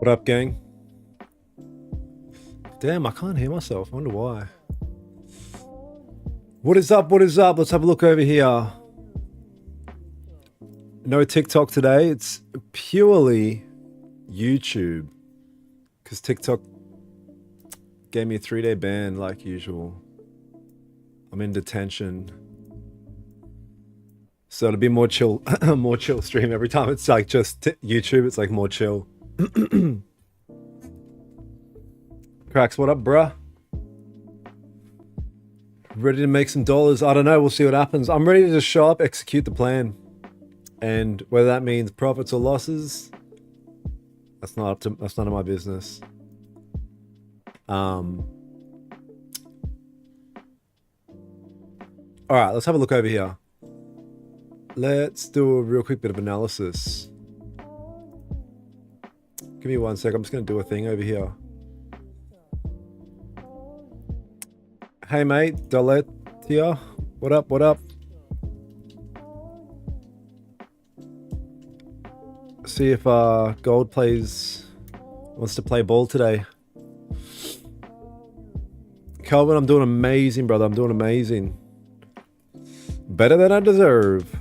What up, gang? Damn, I can't hear myself. I wonder why. What is up? What is up? Let's have a look over here. No TikTok today. It's purely YouTube. Because TikTok gave me a 3-day ban like usual. I'm in detention. So it'll be more chill, more chill stream every time. It's like just YouTube. It's like more chill. Cracks, what up, bruh? Ready to make some dollars? I don't know. We'll see what happens. I'm ready to just show up, execute the plan. And whether that means profits or losses, that's none of my business. All right, let's have a look over here. Let's do a real quick bit of analysis. Give me 1 sec. I'm just going to do a thing over here. Hey, mate. Dalet here. What up? What up? See if Gold wants to play ball today. Calvin, I'm doing amazing, brother. I'm doing amazing. Better than I deserve.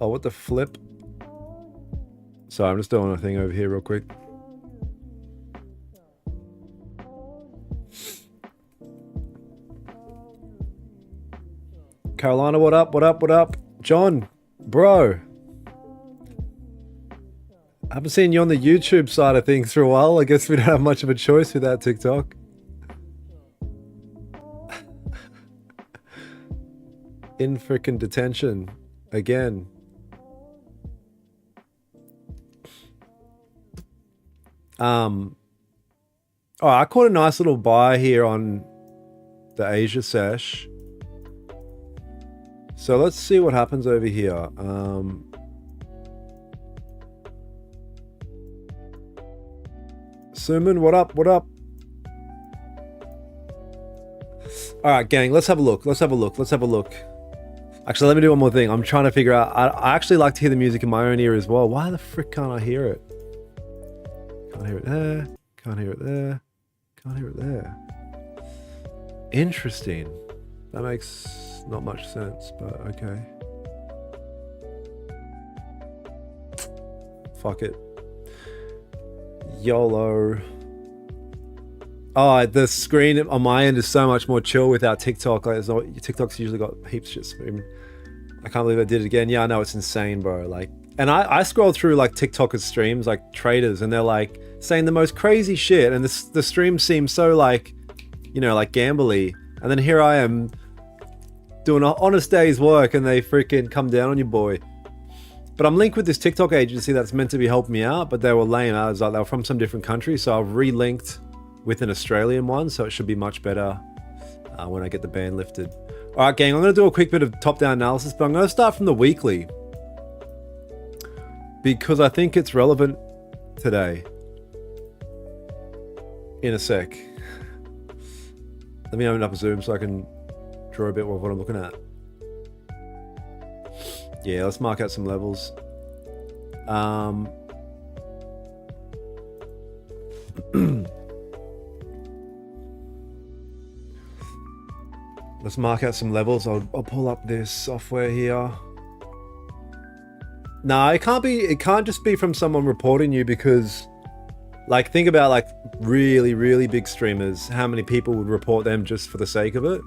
Oh, what the flip? Sorry, I'm just doing a thing over here real quick. Carolina, what up? What up? What up? John, bro. I haven't seen you on the YouTube side of things for a while. I guess we don't have much of a choice without TikTok. In freaking detention again. Oh, I caught a nice little buy here on the Asia sesh. So let's see what happens over here. Suman, what up? What up? All right, gang, let's have a look. Let's have a look. Let's have a look. Actually, let me do one more thing. I'm trying to figure out. I actually like to hear the music in my own ear as well. Why the frick can't I hear it? Can't hear it there. Can't hear it there. Can't hear it there. Interesting. That makes not much sense, but okay. Fuck it. YOLO. Oh, the screen on my end is so much more chill without TikTok. Like, TikTok's usually got heaps of shit screaming. I can't believe I did it again. Yeah, I know, it's insane, bro. Like, and I scroll through like TikTokers streams, like traders, and they're like saying the most crazy shit, and the stream seems so like, you know, like gambly. And then here I am doing an honest day's work, and they freaking come down on you, boy. But I'm linked with this TikTok agency that's meant to be helping me out, but they were lame. I was like, they were from some different country, so I've re-linked with an Australian one, so it should be much better when I get the ban lifted. All right, gang, I'm going to do a quick bit of top-down analysis, but I'm going to start from the weekly because I think it's relevant today. In a sec. Let me open up a Zoom so I can draw a bit of what I'm looking at. Yeah, let's mark out some levels. Let's mark out some levels. I'll pull up this software here. Nah, it can't just be from someone reporting you, because like, think about like really, really big streamers. How many people would report them just for the sake of it?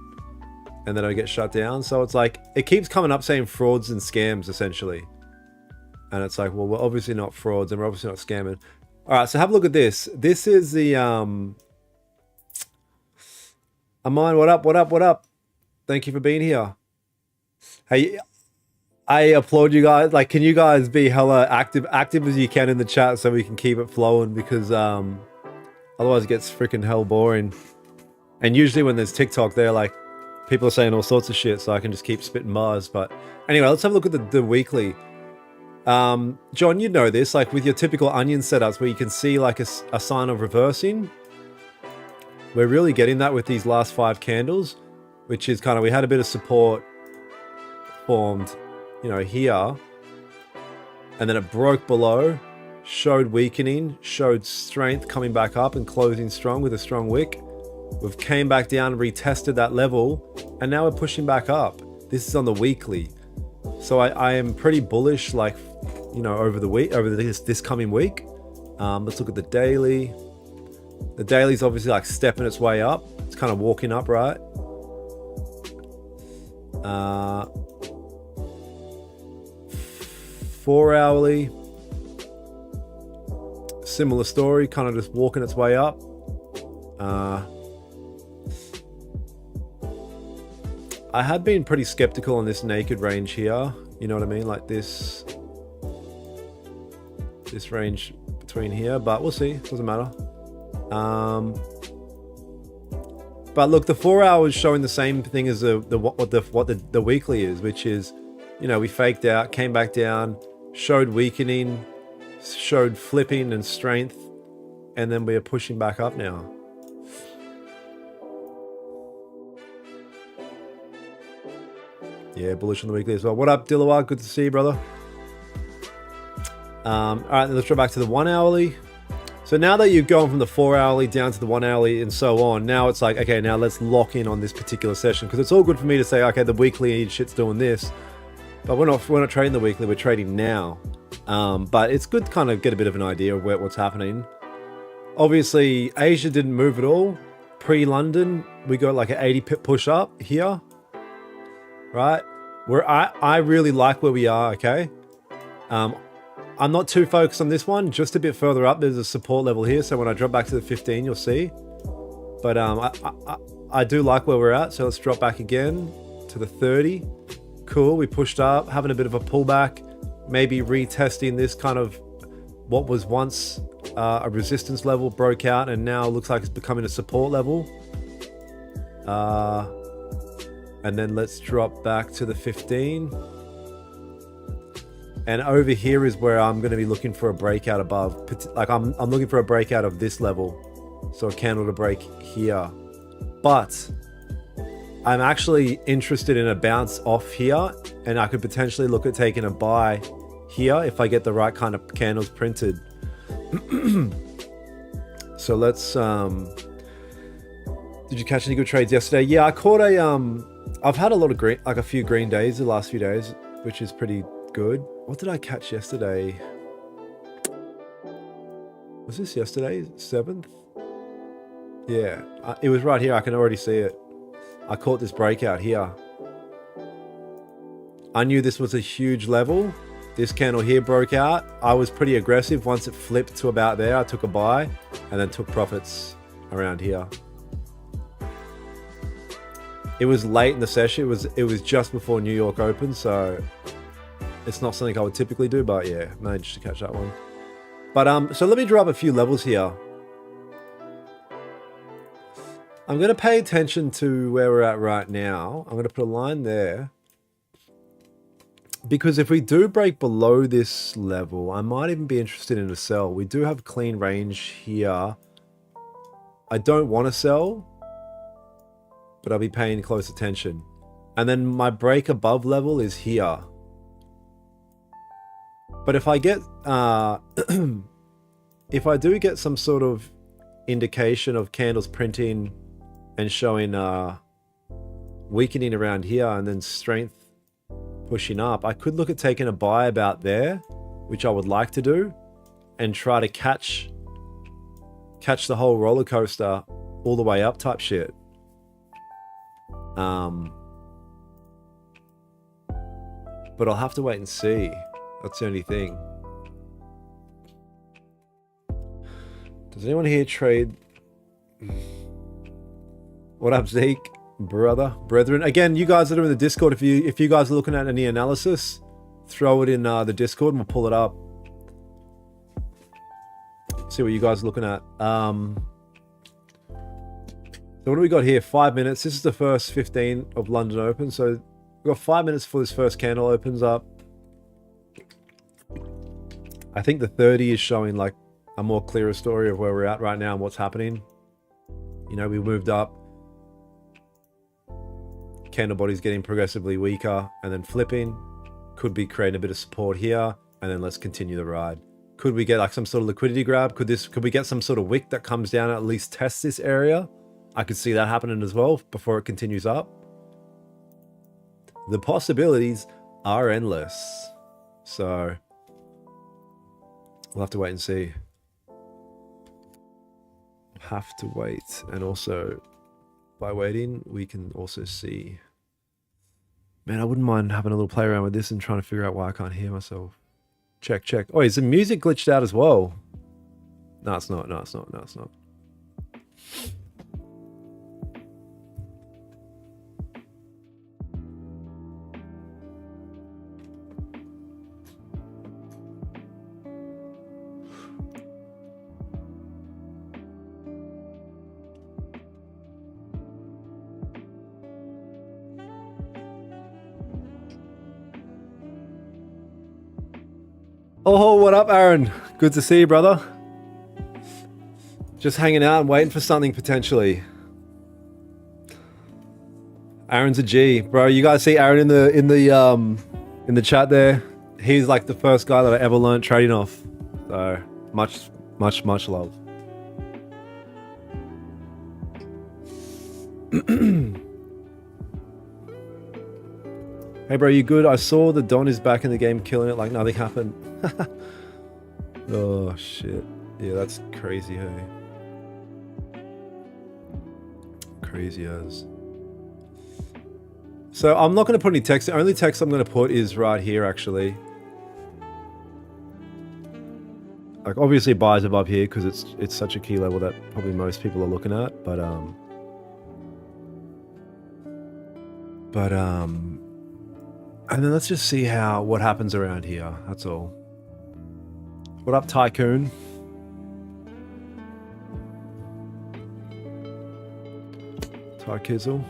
And then I get shut down. So it's like, it keeps coming up saying frauds and scams essentially. And it's like, well, we're obviously not frauds and we're obviously not scamming. All right, so have a look at this. This is the, Amine, what up, what up, what up? Thank you for being here. Hey, I applaud you guys. Like, can you guys be hella active as you can in the chat so we can keep it flowing, because otherwise it gets freaking hell boring. And usually when there's TikTok, they're like, people are saying all sorts of shit, so I can just keep spitting bars. But anyway, let's have a look at the weekly. John, you know this, like with your typical onion setups where you can see like a sign of reversing. We're really getting that with these last 5 candles, which is kind of, we had a bit of support formed you know, here, and then it broke below, showed weakening, showed strength coming back up and closing strong with a strong wick. We've came back down, retested that level, and now we're pushing back up. This is on the weekly. So I am pretty bullish, like, you know, over the week, over this coming week. Let's look at the daily. The daily's obviously like stepping its way up. It's kind of walking up, right? 4 hourly. Similar story, kind of just walking its way up. I have been pretty skeptical on this naked range here. You know what I mean? Like this range between here, but we'll see. Doesn't matter. But look, the 4 hours showing the same thing as what the weekly is, which is, you know, we faked out, came back down, showed weakening, showed flipping and strength, and then we are pushing back up now. Yeah, bullish on the weekly as well. What up, Dilawar? Good to see you, brother. All right, let's go back to the 1 hourly. So now that you've gone from the 4 hourly down to the 1 hourly and so on, now it's like, okay, now let's lock in on this particular session, because it's all good for me to say, okay, the weekly shit's doing this, but we're not trading the weekly, we're trading now. But it's good to kind of get a bit of an idea of what's happening. Obviously, Asia didn't move at all. Pre-London, we got like an 80 pip push up here, right? Where I really like where we are, okay? I'm not too focused on this one. Just a bit further up, there's a support level here. So when I drop back to the 15, you'll see. But I do like where we're at. So let's drop back again to the 30. Cool, we pushed up, having a bit of a pullback. Maybe retesting this kind of what was once a resistance level, broke out, and now looks like it's becoming a support level. And then let's drop back to the 15. And over here is where I'm going to be looking for a breakout above. Like I'm looking for a breakout of this level. So a candle to break here. But I'm actually interested in a bounce off here. And I could potentially look at taking a buy here if I get the right kind of candles printed. So let's... Did you catch any good trades yesterday? Yeah, I caught a... I've had a lot of green, like a few green days the last few days, which is pretty good. What did I catch yesterday? Was this yesterday? 7th? Yeah, it was right here. I can already see it. I caught this breakout here. I knew this was a huge level. This candle here broke out. I was pretty aggressive. Once it flipped to about there, I took a buy and then took profits around here. It was late in the session. It was just before New York Open, so it's not something I would typically do, but yeah, managed to catch that one. But so let me drop a few levels here. I'm going to pay attention to where we're at right now. I'm going to put a line there. Because if we do break below this level, I might even be interested in a sell. We do have clean range here. I don't want to sell, but I'll be paying close attention. And then my break above level is here. But if I get, if I do get some sort of indication of candles printing and showing weakening around here and then strength pushing up, I could look at taking a buy about there, which I would like to do, and try to catch the whole roller coaster all the way up type shit. But I'll have to wait and see. That's the only thing. Does anyone here trade? What up, Zeke? Brethren. Again, you guys that are in the Discord, if you guys are looking at any analysis, throw it in the Discord and we'll pull it up. See what you guys are looking at. So what do we got here? 5 minutes. This is the first 15 of London Open. So we've got 5 minutes before this first candle opens up. I think the 30 is showing like a more clearer story of where we're at right now and what's happening. You know, we moved up. Candle body's getting progressively weaker and then flipping. Could be creating a bit of support here, and then let's continue the ride. Could we get like some sort of liquidity grab? Could we get some sort of wick that comes down and at least tests this area? I could see that happening as well before it continues up. The possibilities are endless. So we'll have to wait and see. Have to wait. And also by waiting, we can also see. Man, I wouldn't mind having a little play around with this and trying to figure out why I can't hear myself. Check, check. Oh, is the music glitched out as well? No, it's not. No, it's not. No, it's not. Oh, what up, Aaron? Good to see you, brother. Just hanging out and waiting for something potentially. Aaron's a G, bro. You guys see Aaron in the chat there? He's like the first guy that I ever learned trading off. So much love. Hey bro, you good? I saw the Don is back in the game killing it like nothing happened. Oh shit. Yeah, that's crazy, hey. Crazy as. So I'm not going to put any text. The only text I'm going to put is right here actually. Like obviously buys above here because it's such a key level that probably most people are looking at, but and then let's just see what happens around here. That's all. What up, Tycoon? Tykizzle.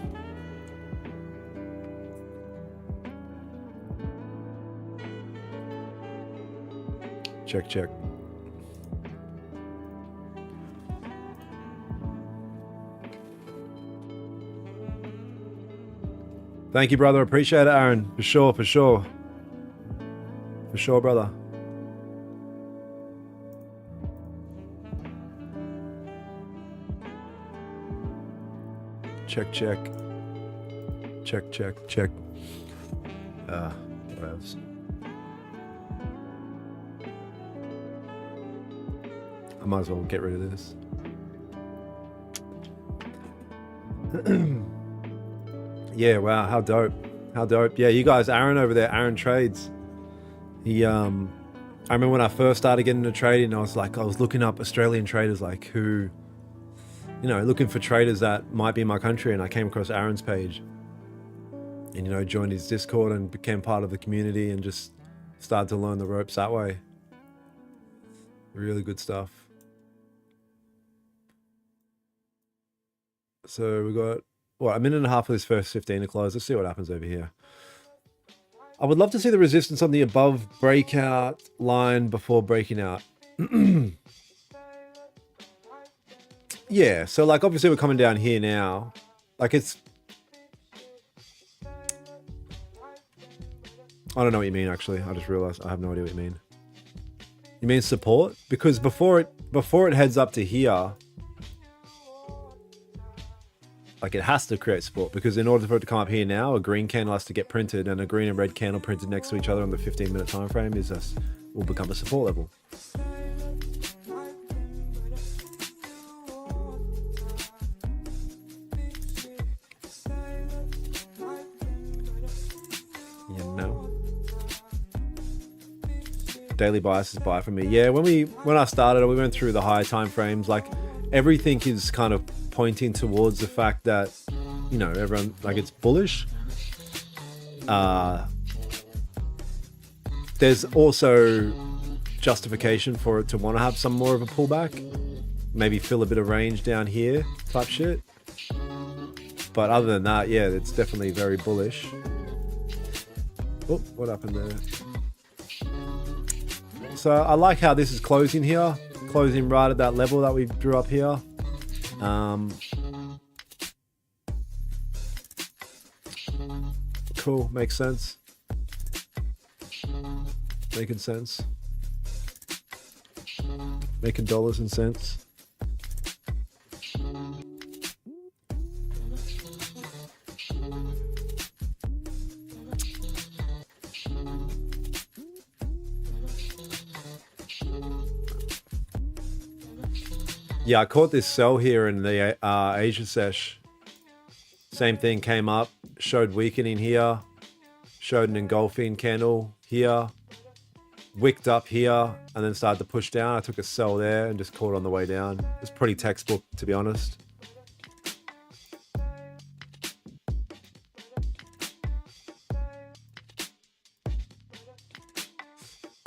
Check, check. Thank you, brother. Appreciate it, Aaron. For sure, for sure. For sure, brother. Check, check. Check, check, check. What else? I might as well get rid of this. Yeah, wow, how dope. How dope. Yeah, you guys, Aaron over there, Aaron Trades. He, I remember when I first started getting into trading, I was looking up Australian traders, like who, you know, looking for traders that might be in my country, and I came across Aaron's page. And, you know, joined his Discord and became part of the community and just started to learn the ropes that way. Really good stuff. So we got, what, a minute and a half of this first 15 to close. Let's see what happens over here. I would love to see the resistance on the above breakout line before breaking out. Yeah, so like obviously we're coming down here now. Like it's... I don't know what you mean actually. I just realized I have no idea what you mean. You mean support? Because before it heads up to here, like it has to create support, because in order for it to come up here now, a green candle has to get printed, and a green and red candle printed next to each other on the 15-minute time frame will become a support level. Yeah, no. Daily bias is buy for me. Yeah, when I started, we went through the high time frames. Like everything is kind of pointing towards the fact that, you know, everyone, like, it's bullish. There's also justification for it to want to have some more of a pullback, maybe fill a bit of range down here type shit. But other than that, yeah, it's definitely very bullish. Oh, what happened there? So I like how this is closing here, closing right at that level that we drew up here. Cool, makes sense. Making sense. Making dollars and cents. Yeah, I caught this sell here in the Asia sesh. Same thing came up, showed weakening here, showed an engulfing candle here, wicked up here, and then started to push down. I took a sell there and just caught on the way down. It's pretty textbook, to be honest.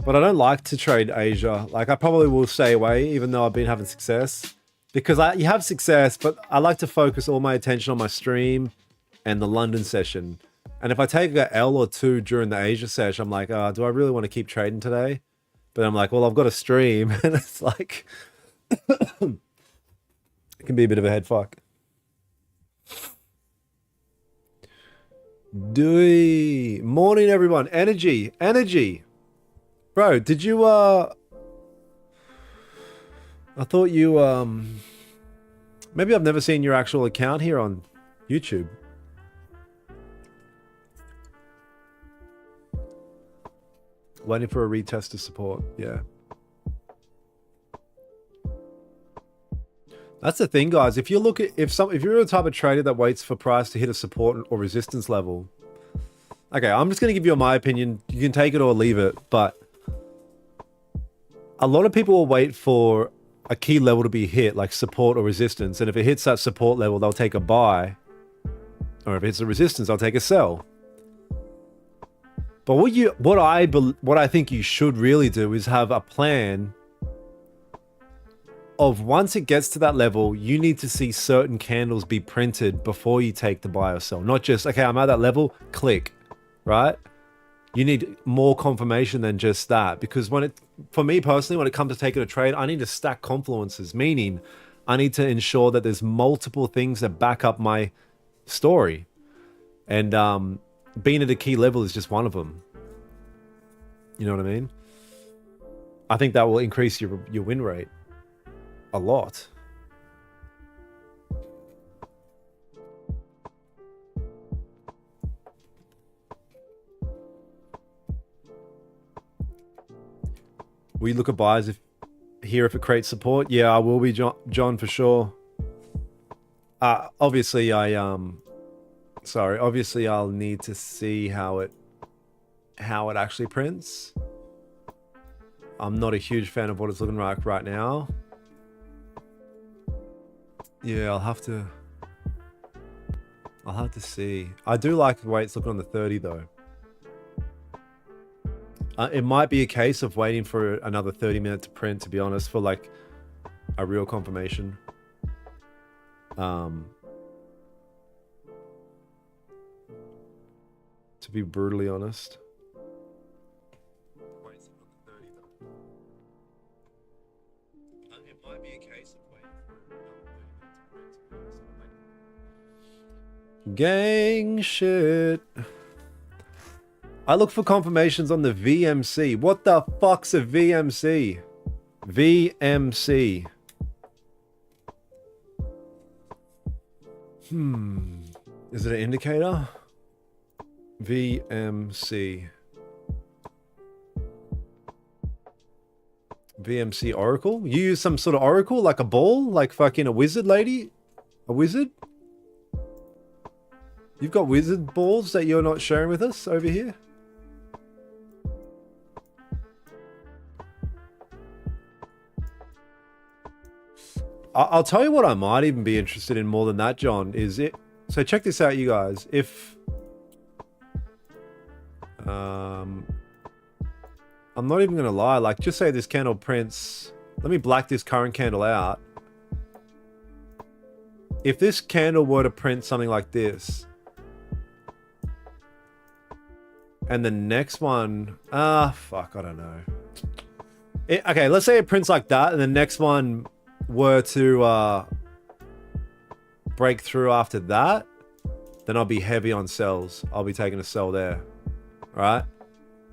But I don't like to trade Asia. Like, I probably will stay away, even though I've been having success. Because you have success, but I like to focus all my attention on my stream and the London session. And if I take a L or two during the Asia session, I'm like, do I really want to keep trading today? But I'm like, well, I've got a stream. And it's like, it can be a bit of a head fuck. Dewey. Morning, everyone. Energy. Energy. Bro, did you, I thought you, maybe I've never seen your actual account here on YouTube. Waiting for a retest to support, yeah. That's the thing, guys. If you look at, if you're the type of trader that waits for price to hit a support or resistance level, okay, I'm just going to give you my opinion. You can take it or leave it, but a lot of people will wait for a key level to be hit, like support or resistance. And if it hits that support level, they'll take a buy. Or if it's a resistance, they'll take a sell. But what I think you should really do is have a plan of, once it gets to that level, you need to see certain candles be printed before you take the buy or sell. Not just, okay, I'm at that level, click, right? You need more confirmation than just that, because for me personally, when it comes to taking a trade, I need to stack confluences, meaning I need to ensure that there's multiple things that back up my story. And being at a key level is just one of them. You know what I mean? I think that will increase your win rate a lot. We look at buys if it creates support. Yeah, I will be, John, for sure. Obviously I'll need to see how it actually prints. I'm not a huge fan of what it's looking like right now. Yeah, I'll have to see. I do like the way it's looking on the 30 though. It might be a case of waiting for another 30 minutes to print, to be honest, for like a real confirmation. To be brutally honest. It might be a case of waiting for another 30 minutes to print. Gang shit. I look for confirmations on the VMC. What the fuck's a VMC? VMC. Is it an indicator? VMC. VMC Oracle? You use some sort of Oracle? Like a ball? Like fucking a wizard lady? A wizard? You've got wizard balls that you're not sharing with us over here? I'll tell you what I might even be interested in more than that, John, is it. So check this out, you guys. If I'm not even gonna lie, like just say this candle prints. Let me black this current candle out. If this candle were to print something like this, and the next one, fuck, I don't know. Okay, let's say it prints like that, and the next one were to break through after that, then I'll be heavy on sells. I'll be taking a sell there. All right?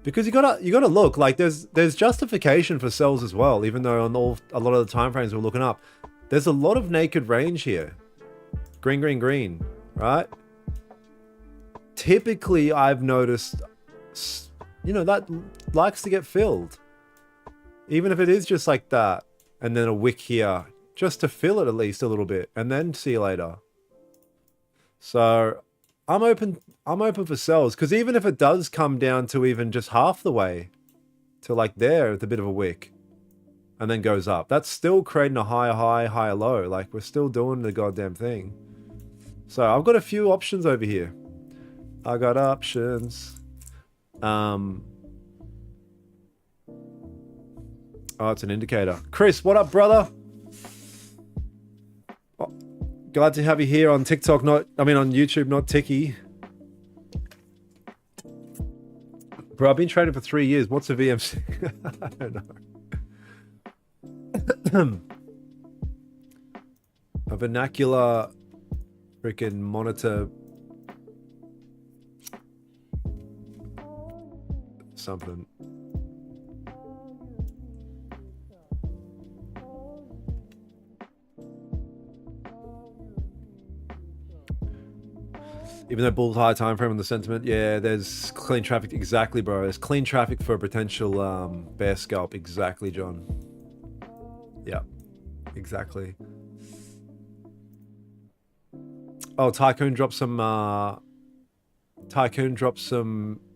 Because you gotta look like there's justification for sells as well, even though on a lot of the time frames we're looking up, there's a lot of naked range here. Green, green, green, right? Typically, I've noticed, you know, that likes to get filled, even if it is just like that, and then a wick here just to fill it at least a little bit, and then see you later. So I'm open for sells, because even if it does come down to even just half the way to like there with a bit of a wick and then goes up, that's still creating a higher high, higher low. Like, we're still doing the goddamn thing. So I've got a few options over here. I got options. Oh, it's an indicator. Chris, what up, brother? Oh, glad to have you here on TikTok, on YouTube, not Tiki. Bro, I've been trading for 3 years. What's a VMC? I don't know. A vernacular freaking monitor something. Even though bull's high time frame on the sentiment, yeah, there's clean traffic. Exactly, bro. There's clean traffic for a potential bear scalp. Exactly, John. Yeah, exactly. Oh, Tycoon dropped some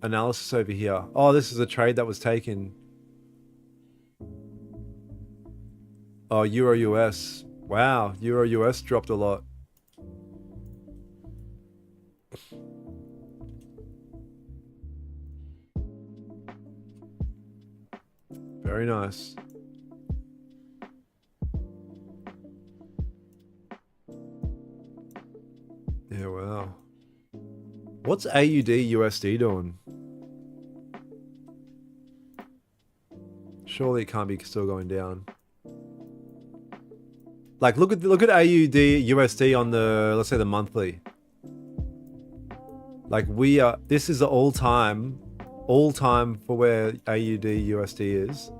analysis over here. Oh, this is a trade that was taken. Oh, Euro US. Wow, Euro US dropped a lot. Very nice. Yeah, wow. What's AUD USD doing? Surely it can't be still going down. Like, look at AUD USD on the, let's say, the monthly. Like, this is the all time for where AUD USD is.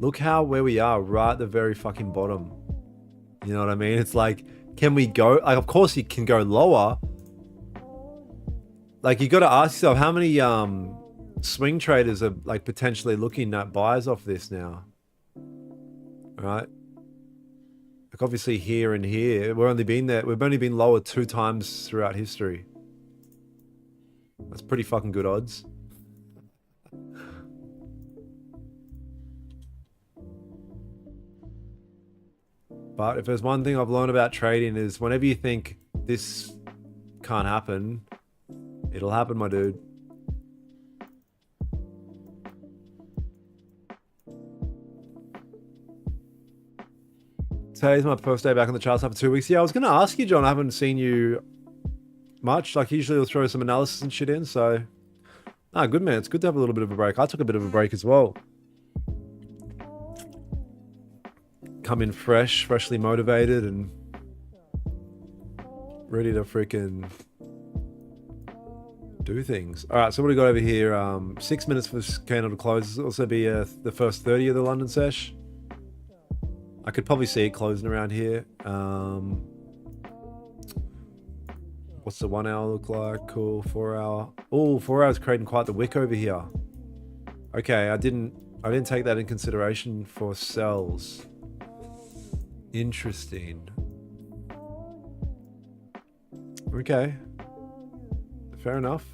Look where we are, right at the very fucking bottom. You know what I mean? It's like, can we go? Like, of course you can go lower. Like, you got to ask yourself, how many swing traders are like potentially looking at buys off this now? Right? Like, obviously here and here, we've only been lower 2 times throughout history. That's pretty fucking good odds. But if there's one thing I've learned about trading is whenever you think this can't happen, it'll happen, my dude. Today's my first day back on the charts after 2 weeks. Yeah, I was going to ask you, John. I haven't seen you much. Like, usually you'll throw some analysis and shit in, so... Ah, good, man. It's good to have a little bit of a break. I took a bit of a break as well. Come in freshly motivated and ready to freaking do things. All right, so what do we got over here? 6 minutes for this candle to close. This will also be the first 30 of the London sesh. I could probably see it closing around here. What's the 1 hour look like? Cool. 4 hour. Oh, 4 hours creating quite the wick over here. Okay, I didn't take that in consideration for sells. Interesting. Okay. Fair enough.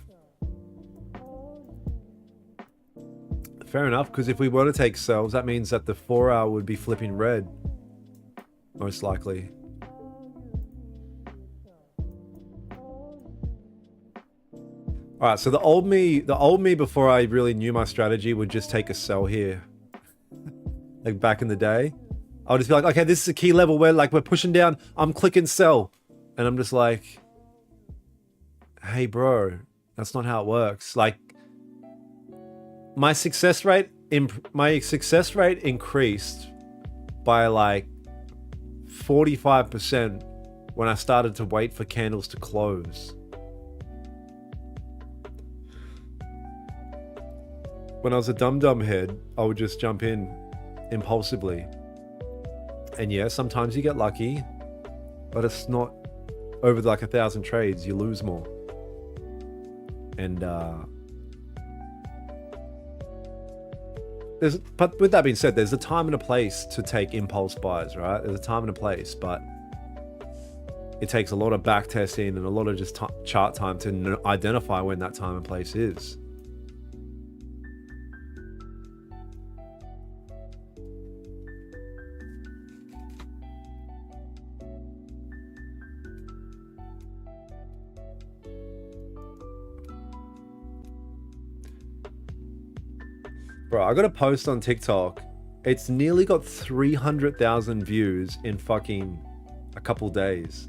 Fair enough, because if we were to take sells, that means that the 4 hour would be flipping red. Most likely. Alright, so the old me before I really knew my strategy would just take a sell here. Like back in the day. I'll just be like, okay, this is a key level where like we're pushing down, I'm clicking sell. And I'm just like, hey bro, that's not how it works. Like my success rate increased by like 45% when I started to wait for candles to close. when I was a dum head, I would just jump in impulsively. And yeah, sometimes you get lucky, but it's not over like 1,000 trades, you lose more. And but with that being said, there's a time and a place to take impulse buys, right? There's a time and a place, but it takes a lot of back testing and a lot of just chart time to identify when that time and place is. Bro, I got a post on TikTok. It's nearly got 300,000 views in fucking a couple days.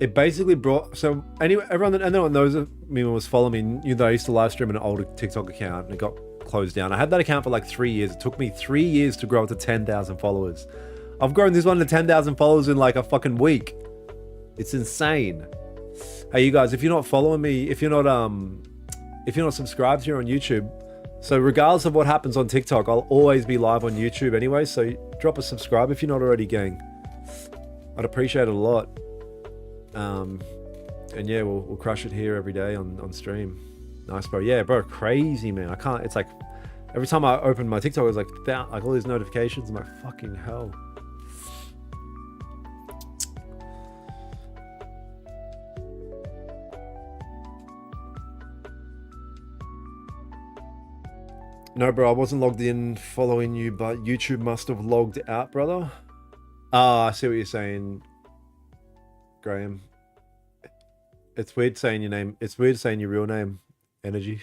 It basically brought, so anyway, everyone knows me was following me, knew that I used to live stream an older TikTok account and it got closed down. I had that account for like 3 years. It took me 3 years to grow it to 10,000 followers. I've grown this one to 10,000 followers in like a fucking week. It's insane. Hey, you guys, if you're not following me, if you're not subscribed here on YouTube, so regardless of what happens on TikTok, I'll always be live on YouTube anyway, so drop a subscribe if you're not already, gang. I'd appreciate it a lot. And yeah, we'll crush it here every day on stream. Nice, bro. Yeah, bro, crazy, man. I can't, it's like, every time I open my TikTok, it's like all these notifications. I'm like, fucking hell. No, bro, I wasn't logged in following you, but YouTube must have logged out, brother. Ah, I see what you're saying, Graham. It's weird saying your name. It's weird saying your real name, Energy.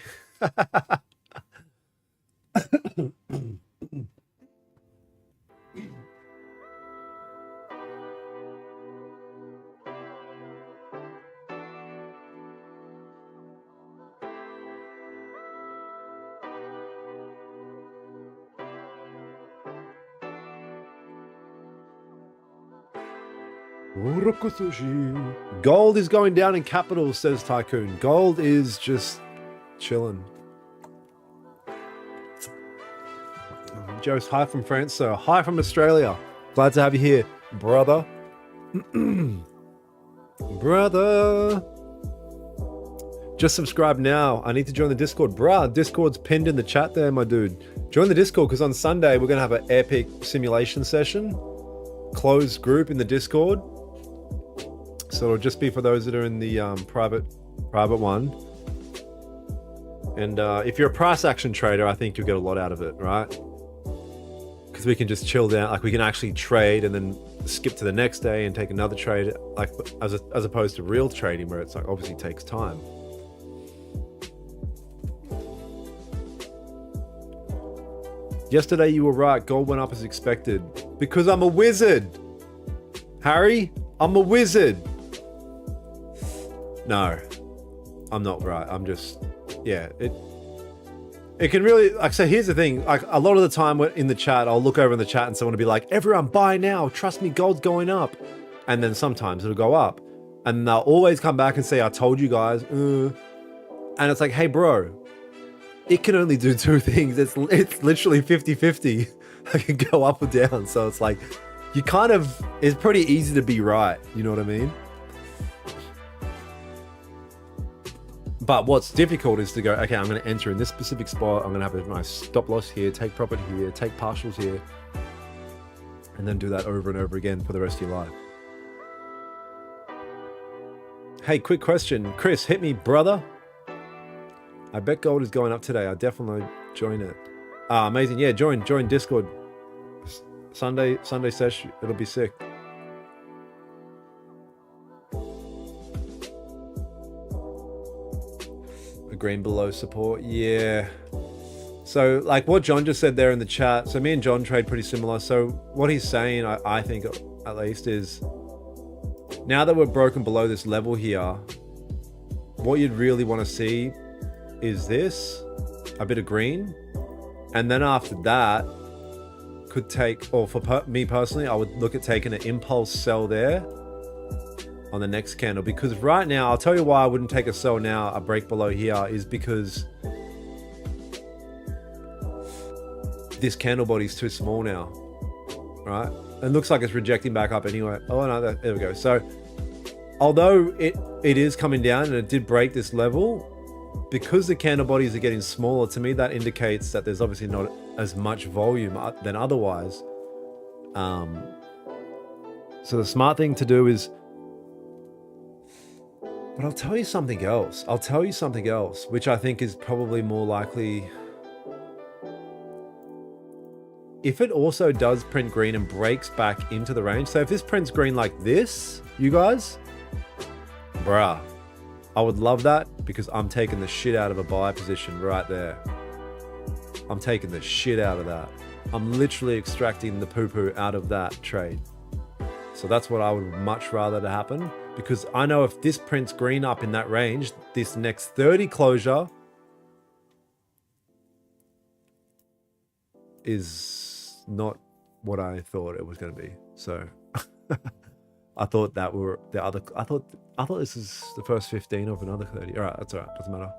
Gold is going down in capital, says Tycoon. Gold is just chilling. Joe's hi from France, so hi from Australia. Glad to have you here, brother. Brother. Just subscribe now. I need to join the Discord. Bruh, Discord's pinned in the chat there, my dude. Join the Discord, because on Sunday, we're going to have an epic simulation session. Closed group in the Discord. So it'll just be for those that are in the private one. And if you're a price action trader, I think you'll get a lot out of it, right? Because we can just chill down, like we can actually trade and then skip to the next day and take another trade, like as opposed to real trading where it's like obviously takes time. Yesterday you were right, gold went up as expected. Because I'm a wizard. Harry, I'm a wizard. No, I'm not right. I'm just, yeah, it can really, like, so here's the thing, like a lot of the time in the chat, I'll look over in the chat and someone will be like, everyone buy now, trust me, gold's going up. And then sometimes it'll go up. And they'll always come back and say, I told you guys. And it's like, hey bro, it can only do two things. It's literally 50-50. I can go up or down. So it's like, you kind of, it's pretty easy to be right. You know what I mean? But what's difficult is to go, okay, I'm going to enter in this specific spot. I'm going to have a nice stop loss here, take profit here, take partials here, and then do that over and over again for the rest of your life. Hey, quick question. Chris, hit me, brother. I bet gold is going up today. I definitely join it. Ah, amazing. Yeah, join Discord. Sunday session. It'll be sick. Green below support. Yeah. So like what John just said there in the chat. So me and John trade pretty similar. So what he's saying, I think at least, is now that we're broken below this level here, what you'd really want to see is this, a bit of green. And then after that, could take, or for me personally, I would look at taking an impulse sell there on the next candle, because right now, I'll tell you why I wouldn't take a sell now, a break below here, is because this candle body's too small now, right? It looks like it's rejecting back up anyway. Oh no, there we go. So although it is coming down and it did break this level, because the candle bodies are getting smaller, to me that indicates that there's obviously not as much volume than otherwise. So the smart thing to do is, but I'll tell you something else. I'll tell you something else, which I think is probably more likely. If it also does print green and breaks back into the range, so if this prints green like this, you guys, bruh, I would love that, because I'm taking the shit out of a buy position right there. I'm taking the shit out of that. I'm literally extracting the poo-poo out of that trade. So that's what I would much rather to happen, because I know if this prints green up in that range, this next 30 closure is not what I thought it was going to be. So I thought that were the other, I thought this is the first 15 of another 30. All right, that's all right, doesn't matter.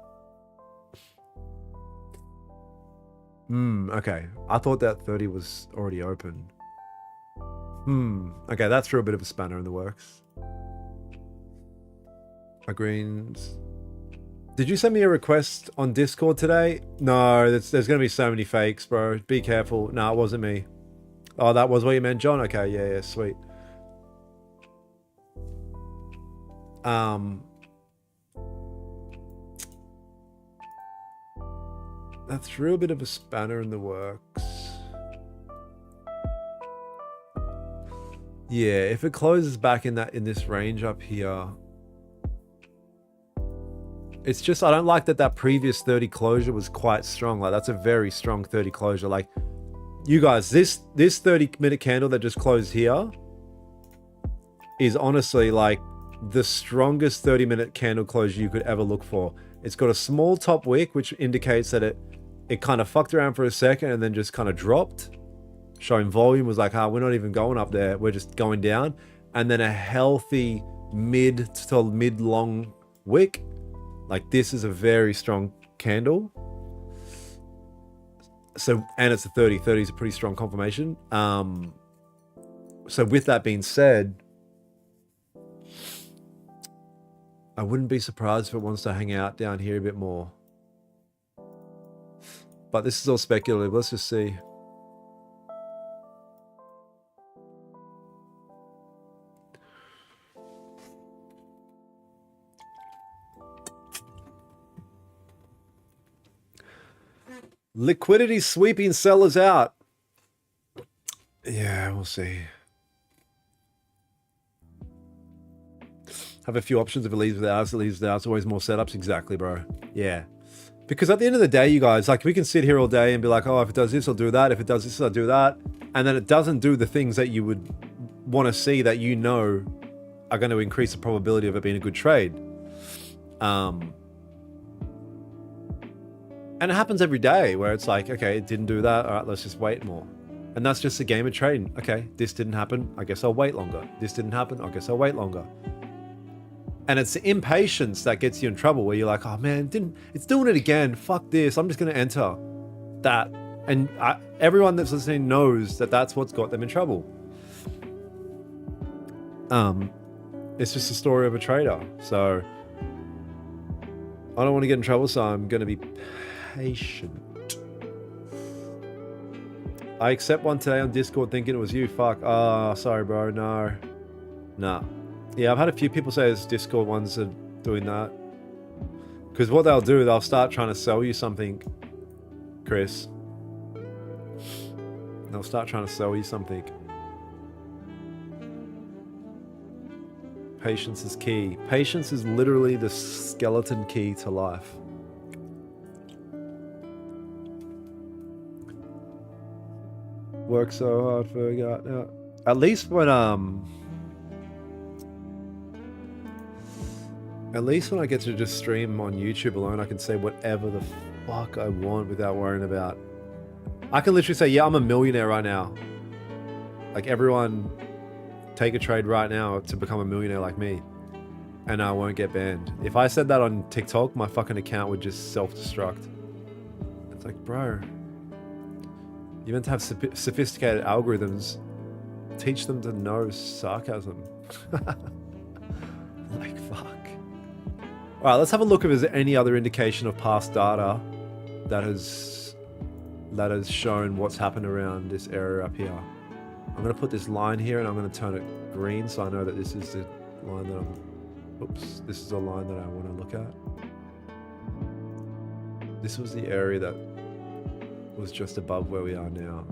Okay, I thought that 30 was already open. Okay, that threw a bit of a spanner in the works. My greens. Did you send me a request on Discord today? No, there's going to be so many fakes, bro. Be careful. No, it wasn't me. Oh, that was what you meant, John? Okay, yeah, sweet. That threw a bit of a spanner in the works. Yeah, if it closes back in this range up here, it's just, I don't like that previous 30 closure was quite strong. Like, that's a very strong 30 closure. Like, you guys, this 30-minute candle that just closed here is honestly like the strongest 30-minute candle closure you could ever look for. It's got a small top wick, which indicates that it kind of fucked around for a second and then just kind of dropped, showing volume. Was like, we're not even going up there, we're just going down. And then a healthy mid to mid-long wick. Like, this is a very strong candle. So, and it's a 30. 30 is a pretty strong confirmation. So with that being said, I wouldn't be surprised if it wants to hang out down here a bit more. But this is all speculative. Let's just see. Liquidity sweeping sellers out. Yeah, we'll see. Have a few options. If it leaves without us, it leaves without us. Always more setups. Exactly, bro. Yeah. Because at the end of the day, you guys, like, we can sit here all day and be like, oh, if it does this, I'll do that. If it does this, I'll do that. And then it doesn't do the things that you would want to see, that you know are going to increase the probability of it being a good trade. And it happens every day where it's like, okay, it didn't do that. All right, let's just wait more. And that's just a game of trading. Okay, this didn't happen. I guess I'll wait longer. This didn't happen. I guess I'll wait longer. And it's the impatience that gets you in trouble, where you're like, oh man, it's doing it again. Fuck this. I'm just going to enter that. And everyone that's listening knows that that's what's got them in trouble. It's just a story of a trader. So I don't want to get in trouble, so I'm going to be patient. I accept one today on Discord thinking it was you. Fuck. Oh, sorry, bro. No. Nah. Yeah, I've had a few people say it's Discord ones are doing that. Because what they'll do, they'll start trying to sell you something, Chris. They'll start trying to sell you something. Patience is key. Patience is literally the skeleton key to life. Work so hard for God. At least when I get to just stream on YouTube alone, I can say whatever the fuck I want without worrying about. I can literally say, yeah, I'm a millionaire right now. Like, everyone take a trade right now to become a millionaire like me. and I won't get banned. If I said that on TikTok, my fucking account would just self-destruct. It's like, bro, you meant to have sophisticated algorithms. Teach them to know sarcasm. Like, fuck. All right, let's have a look if there's any other indication of past data that has shown what's happened around this area up here. I'm gonna put this line here and I'm gonna turn it green so I know that this is the line that this is the line that I want to look at. This was the area that was just above where we are now.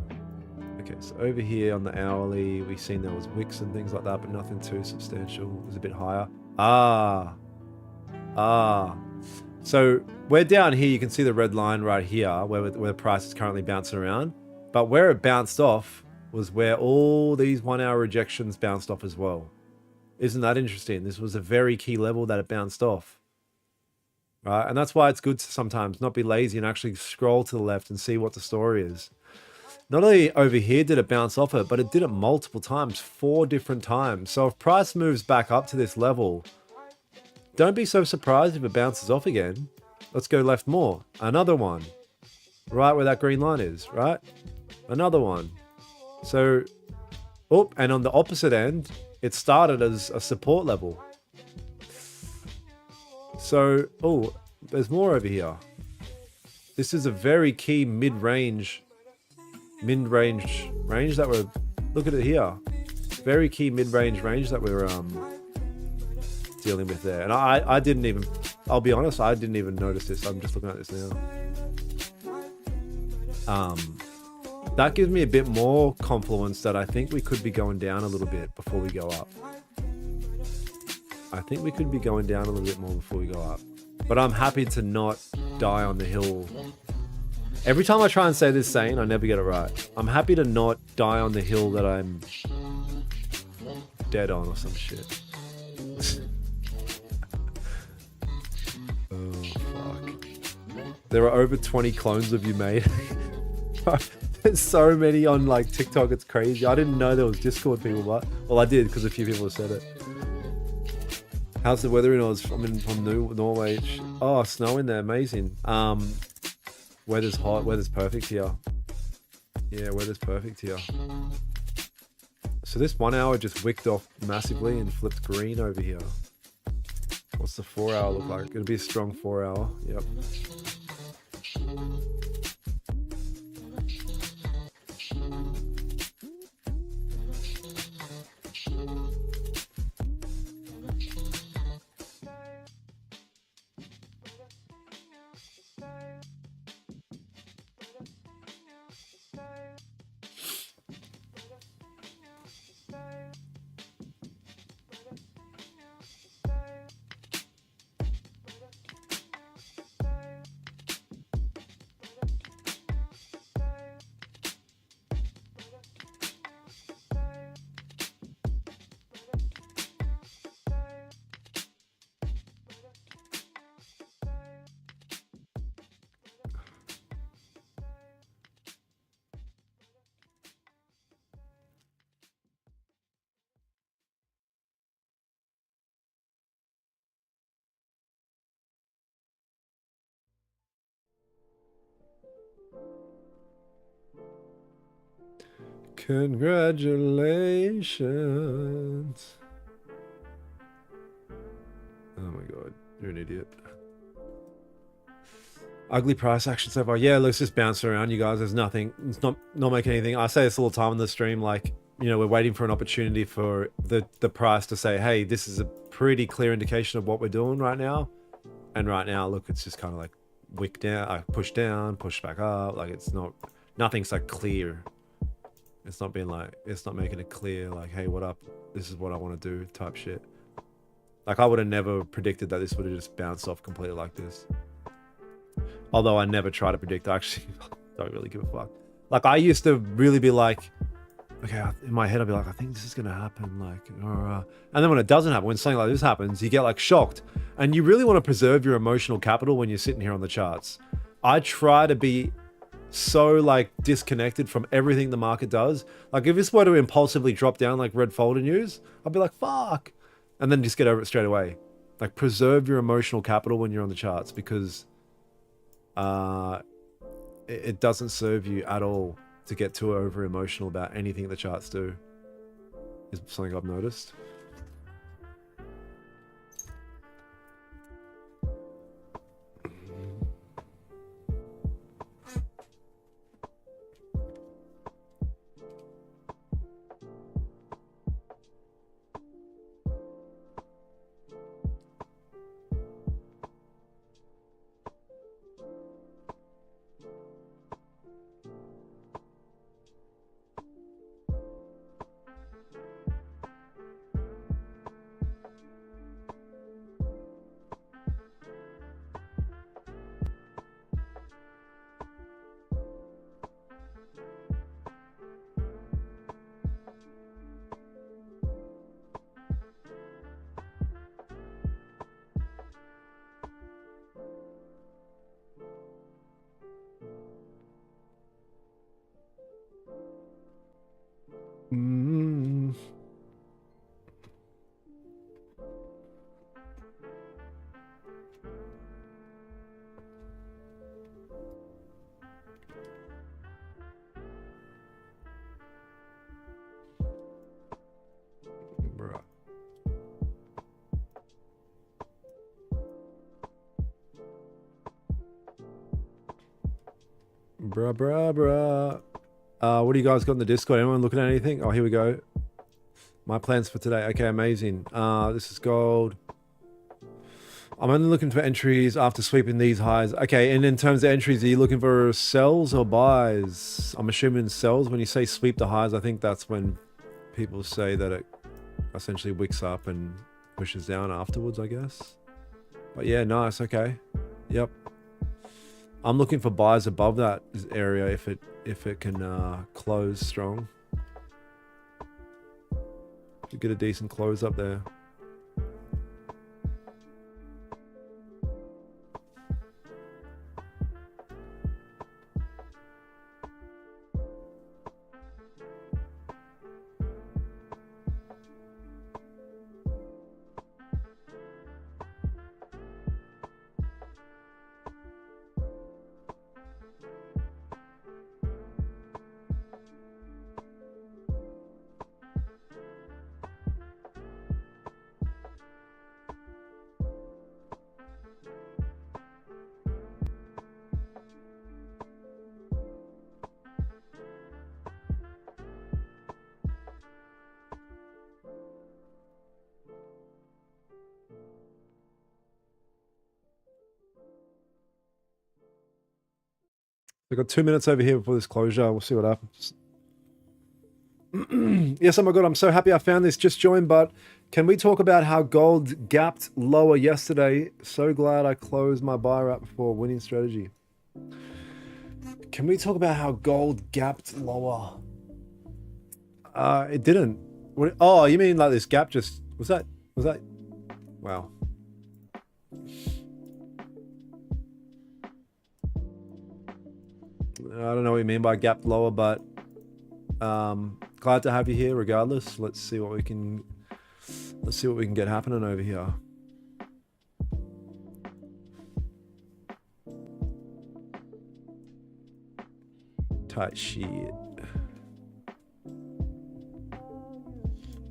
Okay, so over here on the hourly, we've seen there was wicks and things like that, but nothing too substantial. It was a bit higher. So we're down here. You can see the red line right here where the price is currently bouncing around. But where it bounced off was where all these 1 hour rejections bounced off as well. Isn't that interesting? This was a very key level that it bounced off. Right? And that's why it's good to sometimes not be lazy and actually scroll to the left and see what the story is. Not only over here did it bounce off it, but it did it multiple times, 4 different times. So if price moves back up to this level, don't be so surprised if it bounces off again. Let's go left more. Another one. Right where that green line is, right? Another one. So, oh, and on the opposite end, it started as a support level. So, oh, there's more over here. This is a very key mid-range range that we're, look at it here. Very key mid-range range that we're dealing with there. And I didn't even, I'll be honest, I didn't even notice this. I'm just looking at this now. That gives me a bit more confluence that I think we could be going down a little bit before we go up. I think we could be going down a little bit more before we go up. But I'm happy to not die on the hill. Every time I try and say this saying, I never get it right. I'm happy to not die on the hill that I'm dead on or some shit. Oh, fuck. There are over 20 clones of you made. There's so many on like TikTok, it's crazy. I didn't know there was Discord people, but well, I did because a few people have said it. How's the weather in Oz? I'm in from Norway. Oh, snow in there, amazing. Weather's hot, weather's perfect here. Yeah, weather's perfect here. So this 1 hour just wicked off massively and flipped green over here. What's the 4 hour look like? It'll be a strong 4 hour. Yep. Congratulations. Oh my god, you're an idiot. Ugly price action so far. Yeah, let's just bounce around, you guys. There's nothing. It's not making anything. I say this all the time on the stream, like, you know, we're waiting for an opportunity for the price to say, hey, this is a pretty clear indication of what we're doing right now. And right now, look, it's just kind of like wick down, push down, push back up. Like it's not, nothing's like clear. It's not being like, it's not making it clear like, hey, what up? This is what I want to do type shit. Like I would have never predicted that this would have just bounced off completely like this. Although I never try to predict, I actually don't really give a fuck. Like I used to really be like, okay, in my head I'd be like, I think this is going to happen. Like, and then when it doesn't happen, when something like this happens, you get like shocked. And you really want to preserve your emotional capital when you're sitting here on the charts. I try to be so like disconnected from everything the market does. Like if this were to impulsively drop down like red folder news, I'd be like, fuck. And then just get over it straight away. Like, preserve your emotional capital when you're on the charts, because it doesn't serve you at all to get too over emotional about anything the charts do. Is something I've noticed. Mm. Bruh. Bruh, bruh, bruh. What do you guys got in the Discord? Anyone looking at anything? Oh, here we go. My plans for today. Okay, amazing. This is gold. I'm only looking for entries after sweeping these highs. Okay, and in terms of entries, are you looking for sells or buys? I'm assuming sells. When you say sweep the highs, I think that's when people say that it essentially wicks up and pushes down afterwards, I guess. But yeah, nice. Okay. Yep. I'm looking for buys above that area if it can close strong. You get a decent close up there. We've got 2 minutes over here before this closure. We'll see what happens. Yes, oh my god, I'm so happy I found this. Just joined, but can we talk about how gold gapped lower yesterday? So glad I closed my buy wrap before winning strategy. Can we talk about how gold gapped lower? It didn't. What, oh, you mean like this gap just... Was that... Wow. I don't know what you mean by gapped lower, but glad to have you here regardless. Let's see what we can get happening over here. Tight shit.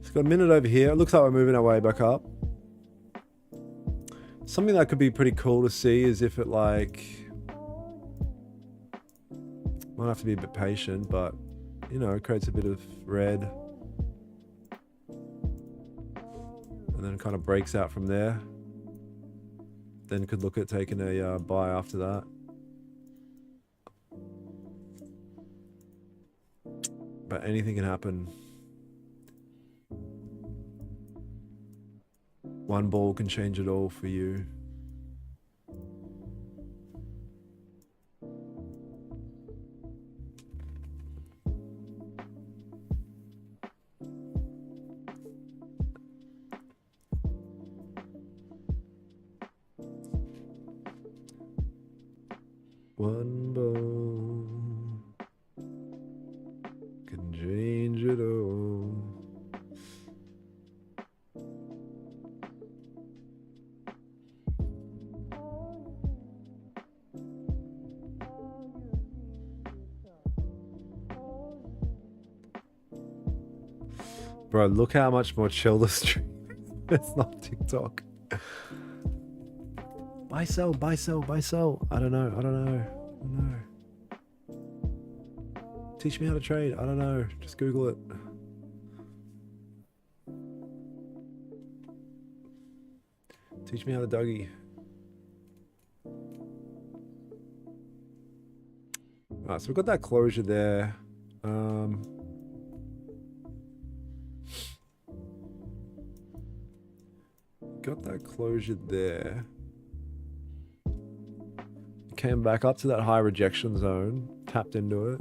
It's got a minute over here. It looks like we're moving our way back up. Something that could be pretty cool to see is if it like... Might have to be a bit patient, but you know, it creates a bit of red. And then it kind of breaks out from there. Then could look at taking a buy after that. But anything can happen. One ball can change it all for you. One ball can change it all. Bro, look how much more chill the stream is. It's not TikTok. Buy, sell, buy, sell, buy, sell. I don't know. I don't know. I don't know. Teach me how to trade. I don't know. Just Google it. Teach me how to Dougie. Alright, so we've got that closure there. Got that closure there. Came back up to that high rejection zone, tapped into it.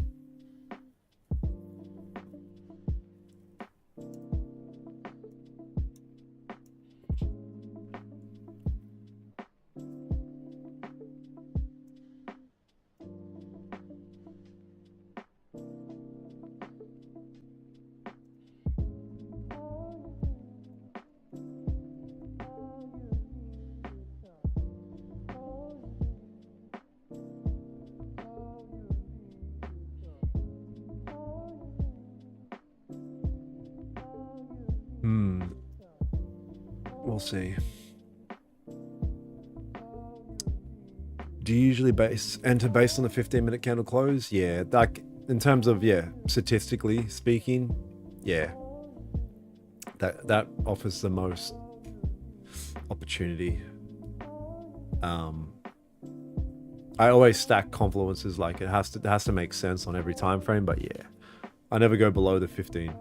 We'll see. Do you usually enter based on the 15-minute candle close? Yeah, like in terms of, yeah, statistically speaking, yeah. That offers the most opportunity. I always stack confluences, like it has to make sense on every time frame, but yeah. I never go below the 15.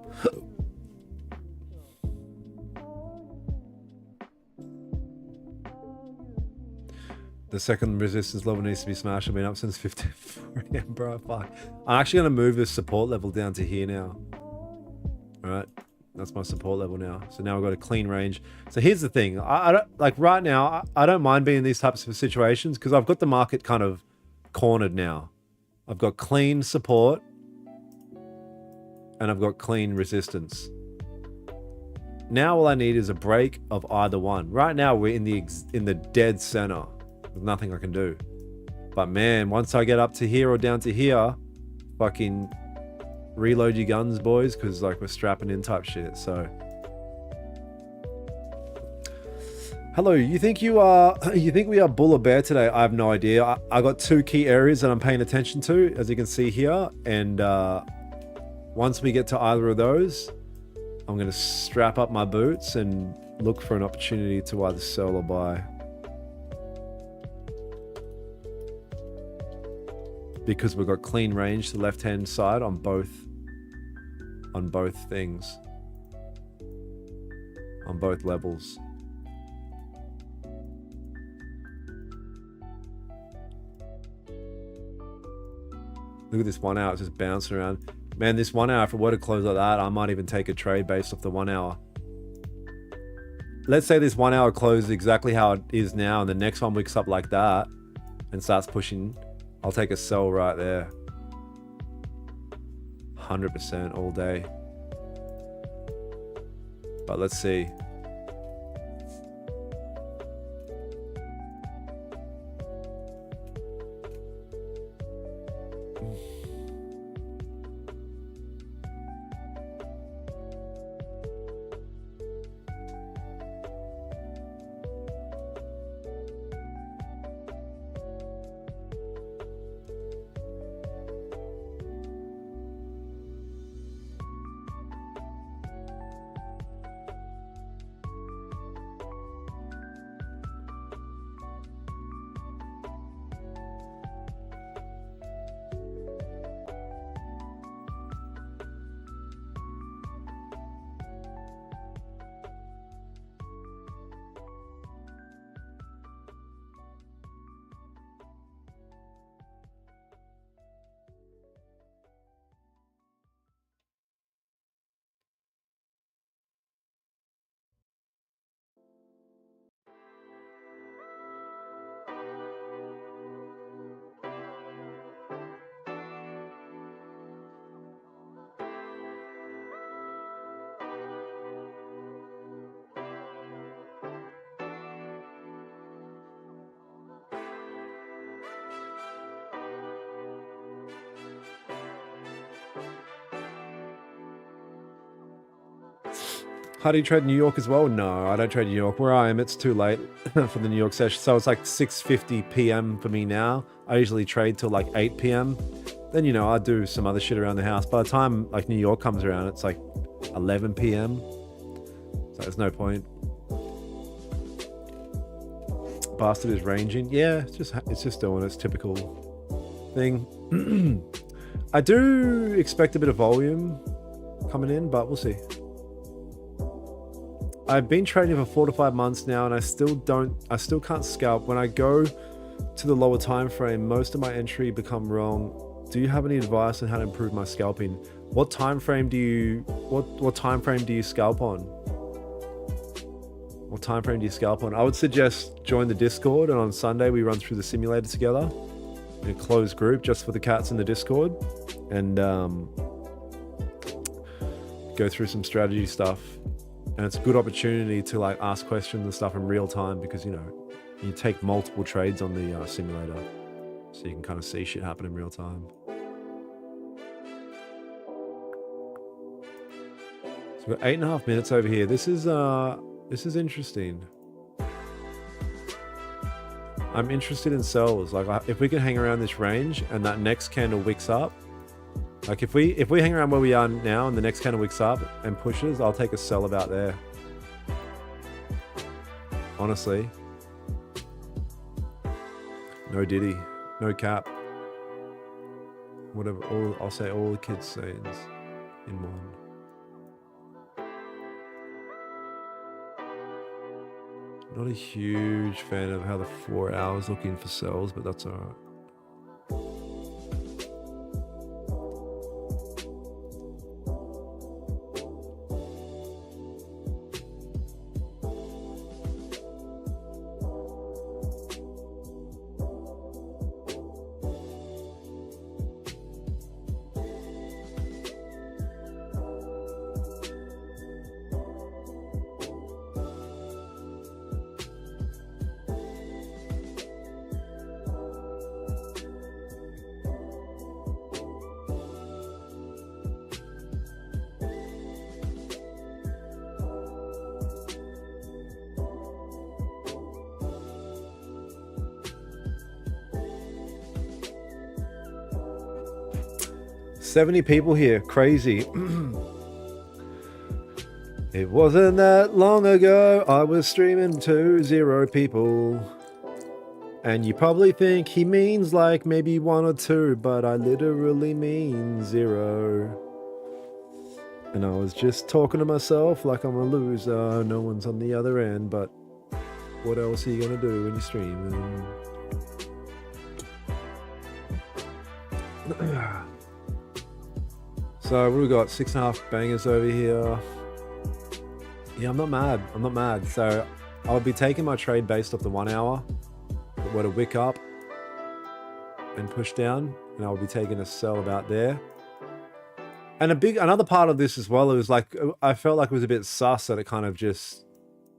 The second resistance level needs to be smashed. I've been up since 54 a.m, bro. Fuck. I'm actually going to move this support level down to here now. All right. That's my support level now. So now I've got a clean range. So here's the thing. I don't, like right now, I don't mind being in these types of situations because I've got the market kind of cornered now. I've got clean support and I've got clean resistance. Now all I need is a break of either one. Right now we're in the dead center. There's nothing I can do. But man, once I get up to here or down to here, fucking reload your guns, boys, because like we're strapping in type shit. So hello, you think we are bull or bear today? I have no idea. I got two key areas that I'm paying attention to, as you can see here, and once we get to either of those, I'm going to strap up my boots and look for an opportunity to either sell or buy. Because we've got clean range to the left-hand side on both things. On both levels. Look at this 1 hour, it's just bouncing around. Man, this 1 hour, if it were to close like that, I might even take a trade based off the 1 hour. Let's say this 1 hour closes exactly how it is now, and the next one wicks up like that and starts pushing. I'll take a sell right there. 100% all day. But let's see. How do you trade New York as well? No, I don't trade New York. Where I am, it's too late for the New York session. So it's like 6:50 p.m. for me now. I usually trade till like 8 p.m. Then, you know, I do some other shit around the house. By the time like New York comes around, it's like 11 p.m. So there's no point. Bastard is ranging. Yeah, it's just doing its typical thing. I do expect a bit of volume coming in, but we'll see. I've been trading for 4 to 5 months now, and I still can't scalp. When I go to the lower time frame, most of my entry become wrong. Do you have any advice on how to improve my scalping? What time frame do you scalp on? What time frame do you scalp on? I would suggest join the Discord, and on Sunday we run through the simulator together in a closed group just for the cats in the Discord, and go through some strategy stuff. And it's a good opportunity to like ask questions and stuff in real time, because you know you take multiple trades on the simulator, so you can kind of see shit happen in real time. So we've got 8.5 minutes over here. This is interesting. I'm interested in sells. Like if we can hang around this range and that next candle wicks up, like if we hang around where we are now and the next candle wicks up and pushes, I'll take a sell about there. Honestly. No diddy. No cap. Whatever. I'll say all the kids' sayings in one. Not a huge fan of how the 4 hours looking for sells, but that's alright. $70 people here. Crazy. It wasn't that long ago I was streaming to 0 people. And you probably think he means like maybe 1 or 2, but I literally mean 0. And I was just talking to myself like I'm a loser. No one's on the other end, but what else are you gonna do when you're streaming? So what we got? 6.5 bangers over here. Yeah, I'm not mad. So I'll be taking my trade based off the 1 hour. Where to wick up and push down, and I'll be taking a sell about there. And another part of this as well, it was like I felt like it was a bit sus that it kind of just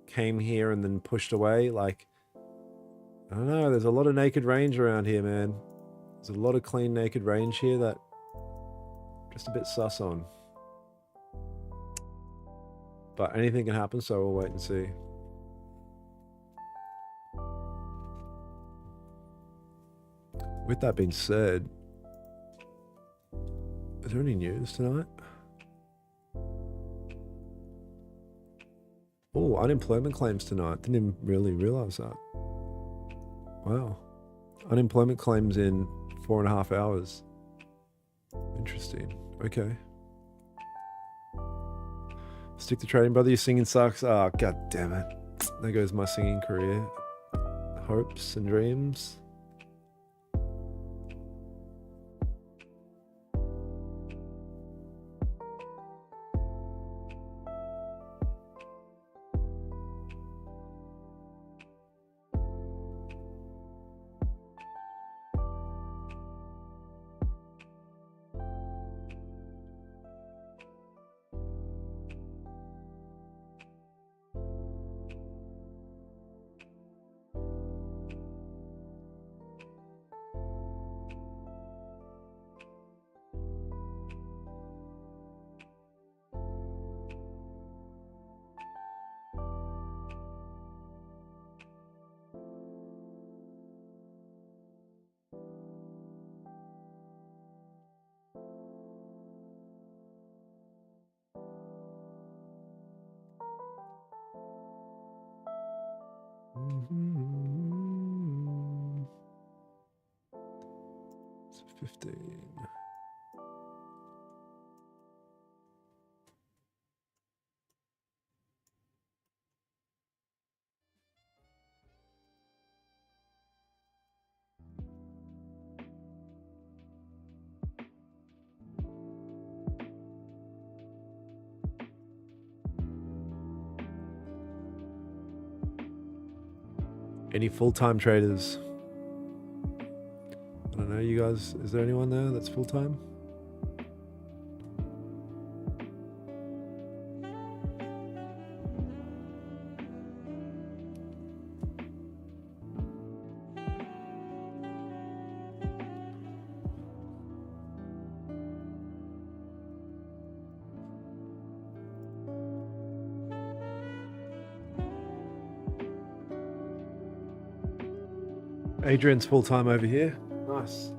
came here and then pushed away. Like, I don't know, there's a lot of naked range around here, man. There's a lot of clean naked range here that just a bit sus on. But anything can happen, so we'll wait and see. With that being said, is there any news tonight? Oh, unemployment claims tonight. Didn't even really realize that. Wow. Unemployment claims in 4.5 hours. Interesting. Okay. Stick to trading, brother. Your singing sucks. Oh, god damn it. There goes my singing career. Hopes and dreams. It's 15. Any full-time traders? I don't know, you guys, is there anyone there that's full-time? Adrian's full-time over here. Nice.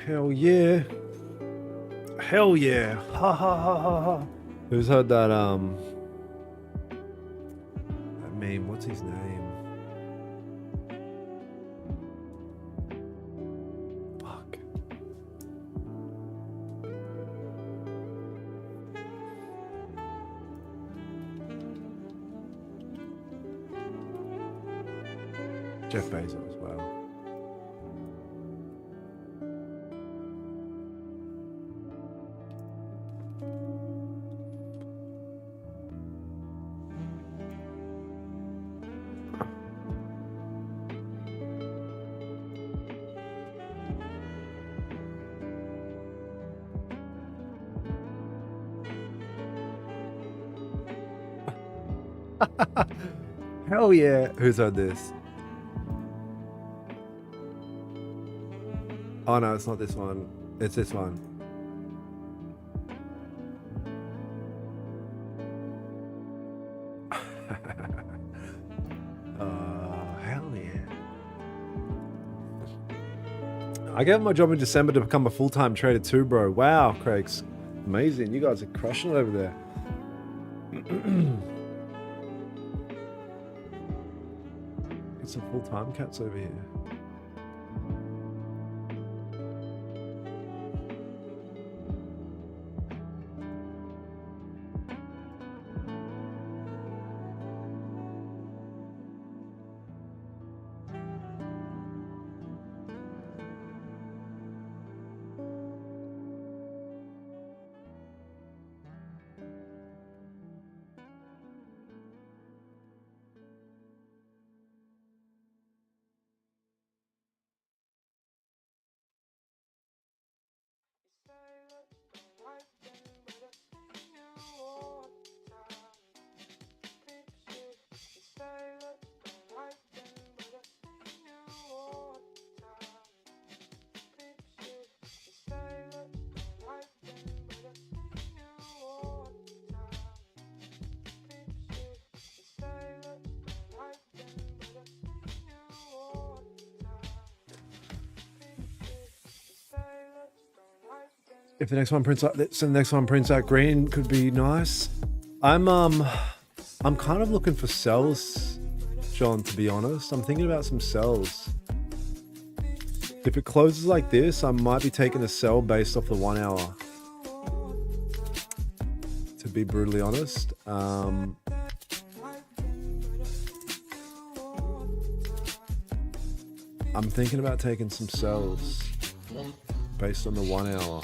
Hell yeah. Hell yeah. Ha ha ha ha ha. Who's heard that meme? What's his name? Fuck. Jeff Bezos as well. Hell yeah. Who's heard this? Oh no, it's not this one. It's this one. Hell yeah. I gave my job in December to become a full-time trader too, bro. Wow, Craig's amazing. You guys are crushing it over there. Get some full-time cats over here. If the next one prints out, so the next one prints out green, could be nice. I'm kind of looking for cells, John. To be honest, I'm thinking about some cells. If it closes like this, I might be taking a cell based off the 1 hour. To be brutally honest, I'm thinking about taking some cells based on the 1 hour.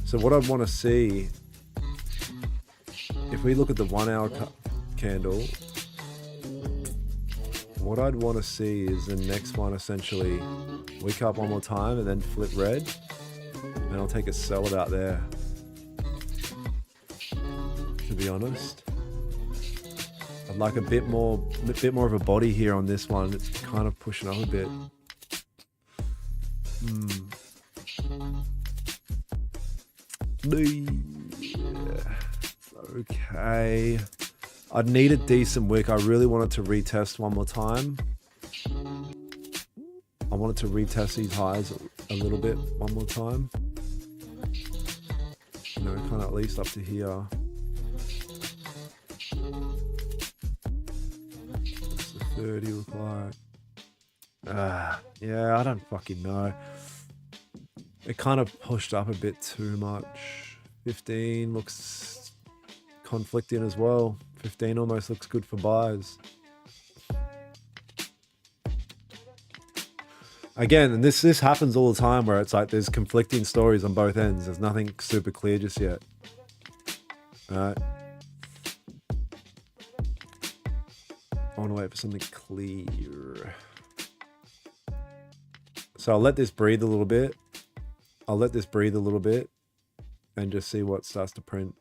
So what I'd want to see, if we look at the 1 hour candle, what I'd want to see is the next one essentially wick up one more time and then flip red, and I'll take a sell about there, to be honest. I'd like a bit more of a body here on this one. It's kind of pushing up a bit. Okay. I'd need a decent wick. I really wanted to retest one more time. I wanted to retest these highs a little bit one more time. You know, kind of at least up to here. 30 look like? Yeah, I don't fucking know. It kind of pushed up a bit too much. 15 looks conflicting as well. 15 almost looks good for buys. Again, and this happens all the time where it's like there's conflicting stories on both ends. There's nothing super clear just yet. Alright. I want to wait for something clear. So I'll let this breathe a little bit. And just see what starts to print.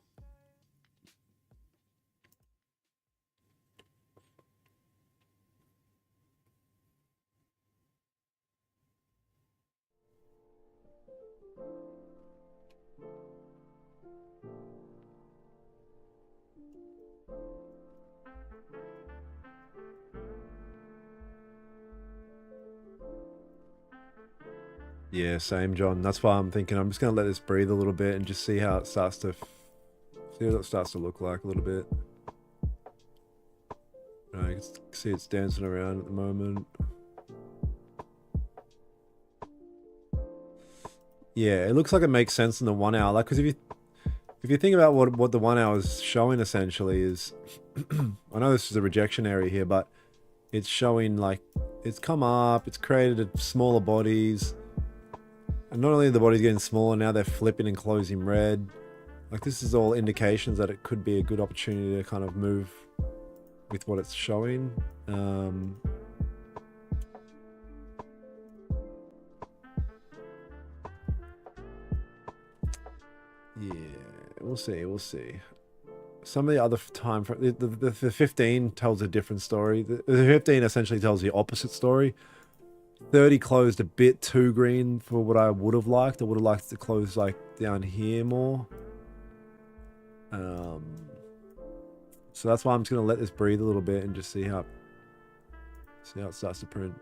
Yeah, same, John. That's why I'm thinking I'm just going to let this breathe a little bit and just see how it starts to... see what it starts to look like a little bit. You can see it's dancing around at the moment. Yeah, it looks like it makes sense in the 1 hour. Like, because if you think about what the 1 hour is showing essentially is... I know this is a rejection area here, but it's showing like... it's come up, it's created smaller bodies... and not only are the bodies getting smaller, now they're flipping and closing red. Like, this is all indications that it could be a good opportunity to kind of move with what it's showing. Yeah, we'll see. Some of the other time frame, the 15 tells a different story. The 15 essentially tells the opposite story. 30 closed a bit too green for what I would have liked. I would have liked it to close like down here more. So that's why I'm just gonna let this breathe a little bit and just see how it starts to print.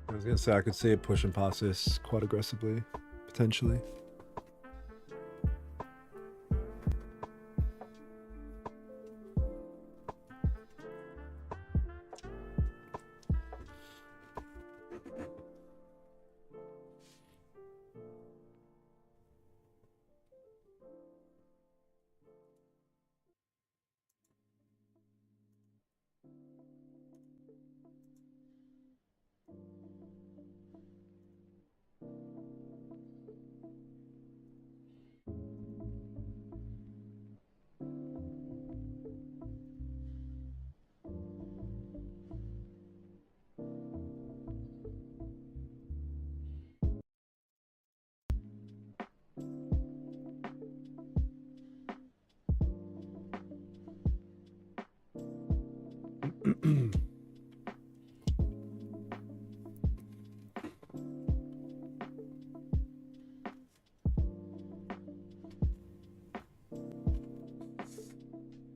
I was gonna say I could see it pushing past this quite aggressively, potentially.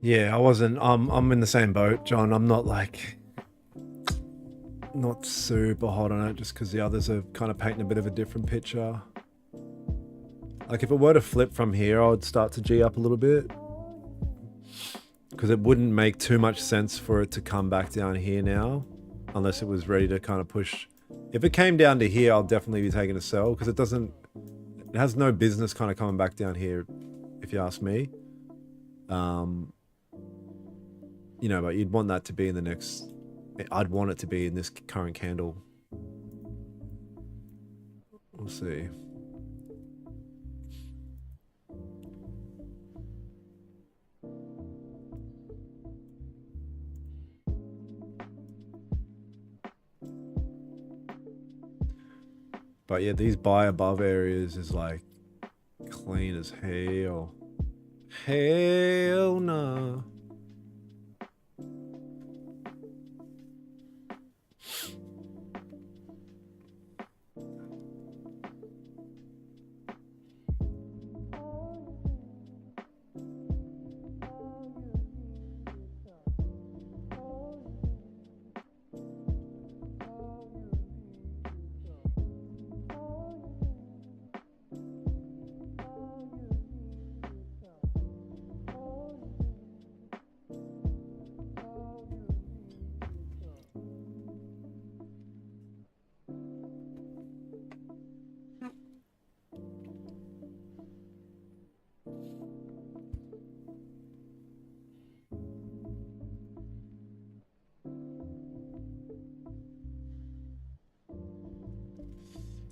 Yeah, I wasn't. I'm in the same boat, John. I'm not like not super hot on it just because the others are kind of painting a bit of a different picture. Like if it were to flip from here, I would start to G up a little bit because it wouldn't make too much sense for it to come back down here now unless it was ready to kind of push. If it came down to here, I'll definitely be taking a sell because it has no business kind of coming back down here, if you ask me. You know, but you'd want that to be in the next, I'd want it to be in this current candle. We'll see. But yeah, these buy above areas is like clean as hell. Hell no.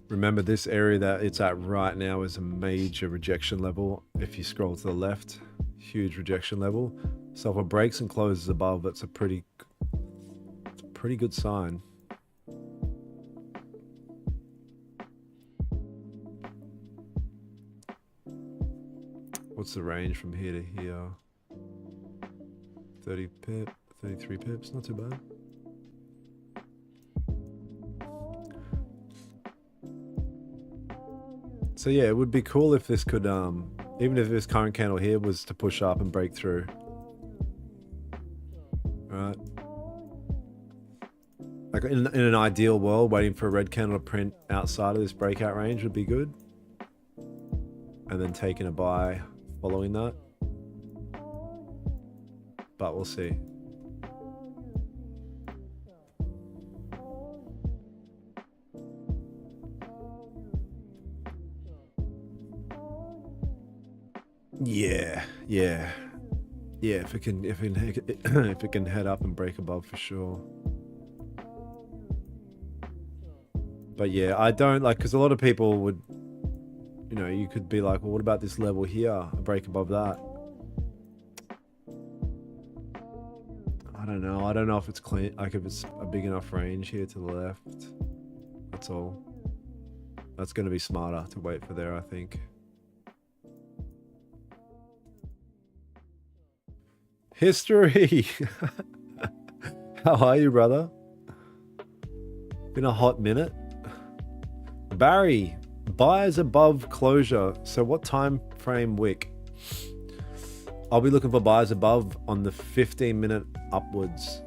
Remember, this area that it's at right now is a major rejection level. If you scroll to the left, huge rejection level. So if it breaks and closes above, that's a pretty good sign. What's the range from here to here? 30 pip, 33 pips, not too bad. So yeah, it would be cool if this could, even if this current candle here was to push up and break through. Right. Like in an ideal world, waiting for a red candle to print outside of this breakout range would be good. And then taking a buy following that. But we'll see. Yeah. If it can head up and break above for sure. But yeah, I don't like, because a lot of people would, you know, you could be like, well, what about this level here? A break above that. I don't know. I don't know if it's clean, like if it's a big enough range here to the left. That's all. That's going to be smarter to wait for there, I think. History. How are you, brother? Been a hot minute. Barry, buyers above closure. So what time frame wick? I'll be looking for buyers above on the 15-minute upwards.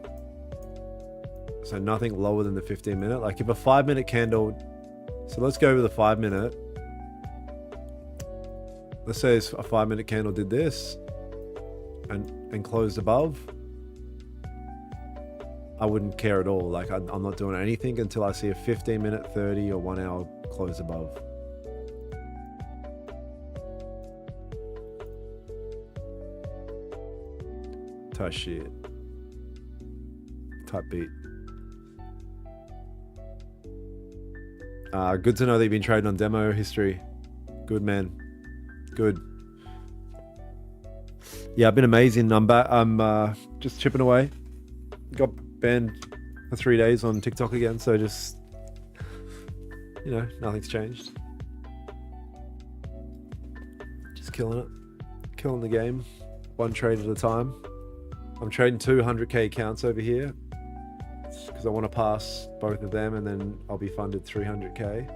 So nothing lower than the 15-minute. Like if a 5-minute candle, so let's go over the 5-minute. Let's say a 5-minute candle did this and closed above. I wouldn't care at all. Like I'm not doing anything until I see a 15-minute, 30 or 1 hour close above. Type shit. Type beat. Good to know that you've been trading on demo history. Good, man. Good. Yeah, I've been amazing. I'm back. I'm just chipping away. Got banned for 3 days on TikTok again, so just, you know, nothing's changed. Just killing it. Killing the game. One trade at a time. I'm trading 200k accounts over here. because I want to pass both of them, and then I'll be funded 300k.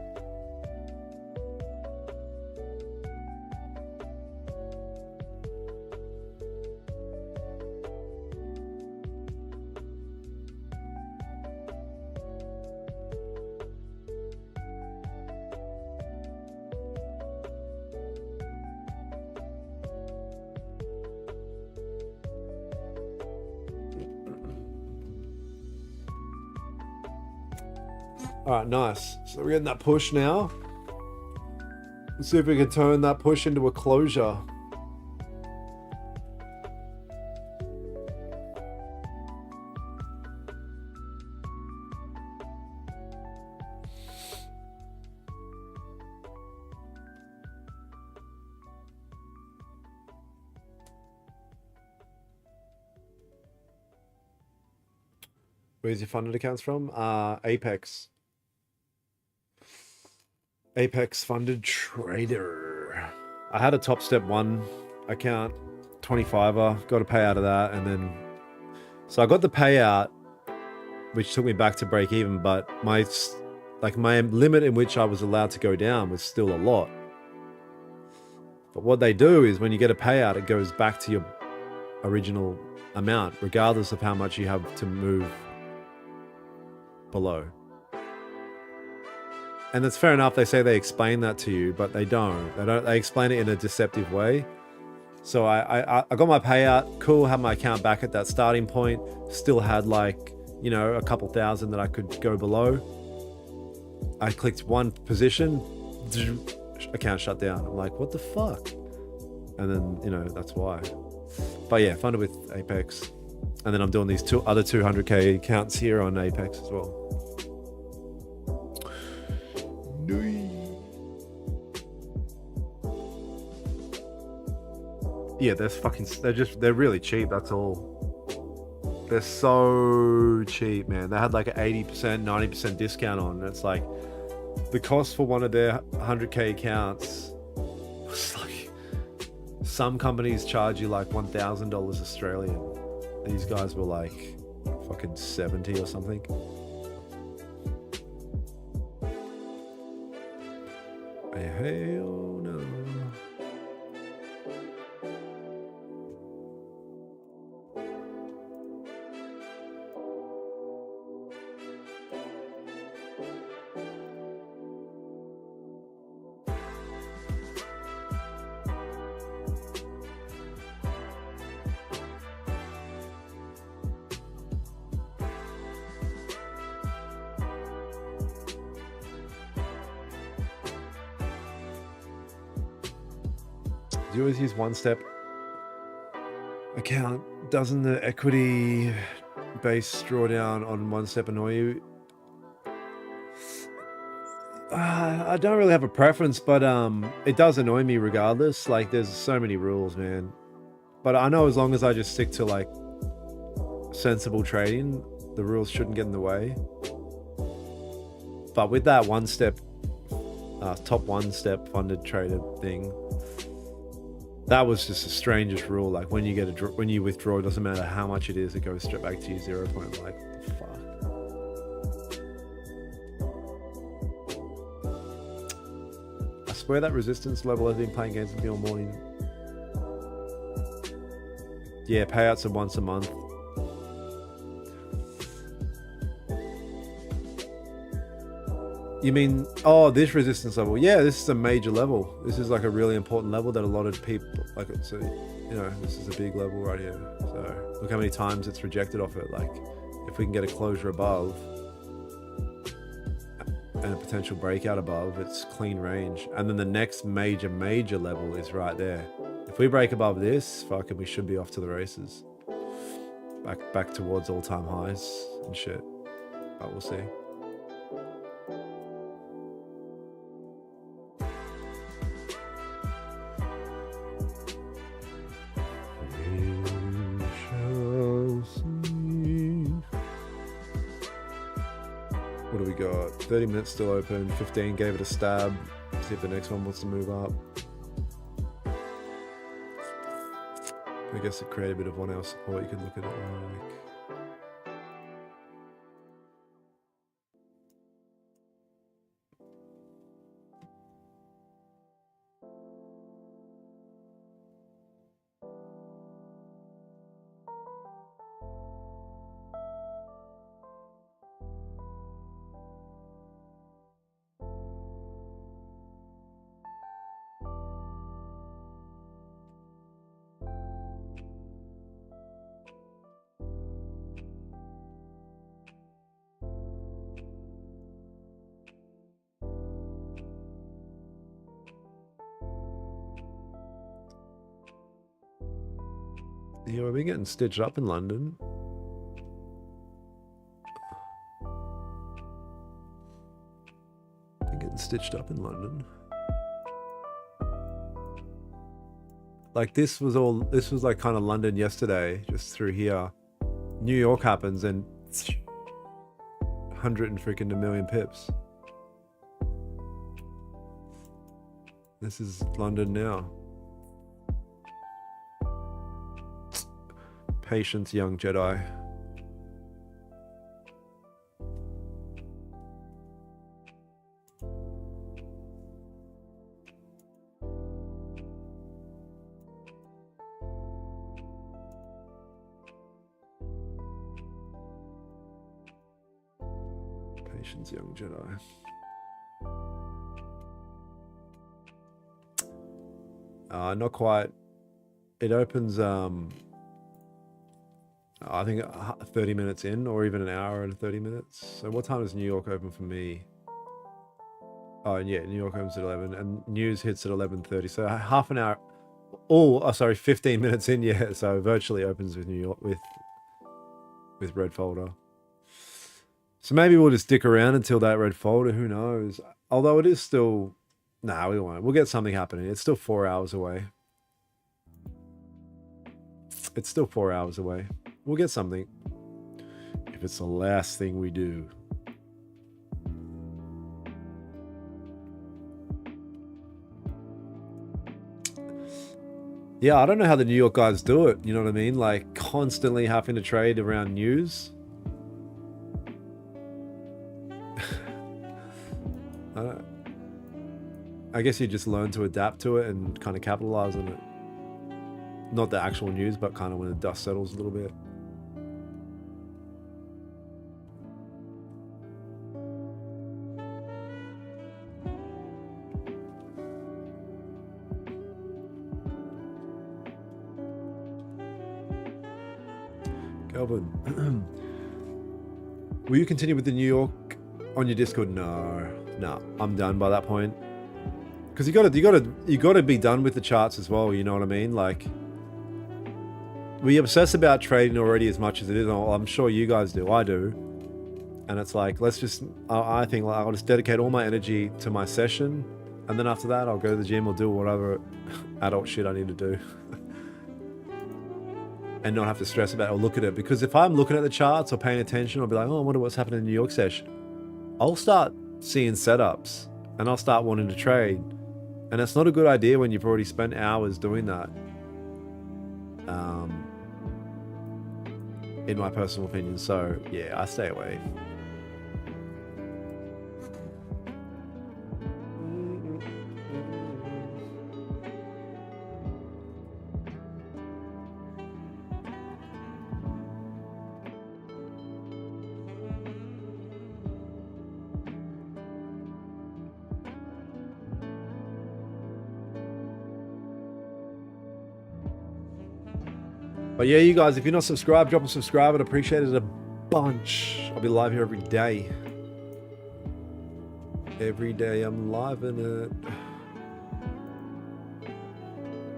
All right, nice. So we're getting that push now. Let's see if we can turn that push into a closure. Where's your funded accounts from? Apex. Apex funded trader. I had a Top Step 1 account, 25er, got a payout of that, and then so I got the payout, which took me back to break even, but my limit in which I was allowed to go down was still a lot. But what they do is when you get a payout, it goes back to your original amount, regardless of how much you have to move below. And that's fair enough. They say they explain that to you, but they don't. They explain it in a deceptive way. So I got my payout. Cool. Had my account back at that starting point. Still had like, you know, a couple thousand that I could go below. I clicked one position. Account shut down. I'm like, what the fuck? And then, you know, that's why. But yeah, funded with Apex. And then I'm doing these other 200k accounts here on Apex as well. Yeah, they're really cheap, that's all. They're so cheap, man. They had like an 80%, 90% discount on. It's like the cost for one of their 100k accounts was like, some companies charge you like $1,000 Australian. These guys were like fucking 70 or something. Hell no. Do you always use one step account? Doesn't the equity base drawdown on one step annoy you? I don't really have a preference, but it does annoy me regardless. Like, there's so many rules, man. But I know as long as I just stick to like sensible trading, the rules shouldn't get in the way. But with that one step, top one step funded trader thing, that was just the strangest rule. Like when you get when you withdraw, it doesn't matter how much it is, it goes straight back to you 0 point. Like, what the fuck? I swear that resistance level has been playing games with me all morning. Yeah, payouts are once a month. You mean, oh, this resistance level? Yeah, this is a major level. This is like a really important level that a lot of people, like, it's a, you know, this is a big level right here. So look how many times it's rejected off it. Like, if we can get a closure above and a potential breakout above, it's clean range. And then the next major level is right there. If we break above this, fucking, we should be off to the races. Back towards all-time highs and shit. But we'll see. What do we got? 30 minutes still open. 15 gave it a stab. See if the next one wants to move up. I guess it created a bit of 1 hour support. You could look at it like. You know, I've been getting stitched up in London. Been getting stitched up in London. Like this was like kind of London yesterday, just through here. New York happens and 100 and freaking a million pips. This is London now. Patience, young Jedi. Patience, young Jedi. Not quite. It opens, I think 30 minutes in, or even an hour and 30 minutes. So what time does New York open for me? Oh, yeah, New York opens at 11, and news hits at 11:30. So half an hour. Oh, sorry, 15 minutes in, yeah. So virtually opens with New York with red folder. So maybe we'll just stick around until that red folder. Who knows? Although it is still. Nah, we won't. We'll get something happening. It's still 4 hours away. It's still 4 hours away. We'll get something. If it's the last thing we do. Yeah, I don't know how the New York guys do it. You know what I mean? Like constantly having to trade around news. I guess you just learn to adapt to it and kind of capitalize on it. Not the actual news, but kind of when the dust settles a little bit. Kelvin, will you continue with the New York on your Discord? No, I'm done by that point. Because you gotta be done with the charts as well. You know what I mean? Like, we obsess about trading already as much as it is. I'm sure you guys do. I do. And it's like, let's just. I think I'll just dedicate all my energy to my session, and then after that, I'll go to the gym or do whatever adult shit I need to do, and not have to stress about it or look at it. Because if I'm looking at the charts or paying attention, I'll be like, oh, I wonder what's happening in the New York session. I'll start seeing setups, and I'll start wanting to trade. And it's not a good idea when you've already spent hours doing that. In my personal opinion. So yeah, I stay away. But yeah, you guys, if you're not subscribed, drop a subscribe. I'd appreciate it a bunch. I'll be live here every day. Every day I'm live in it.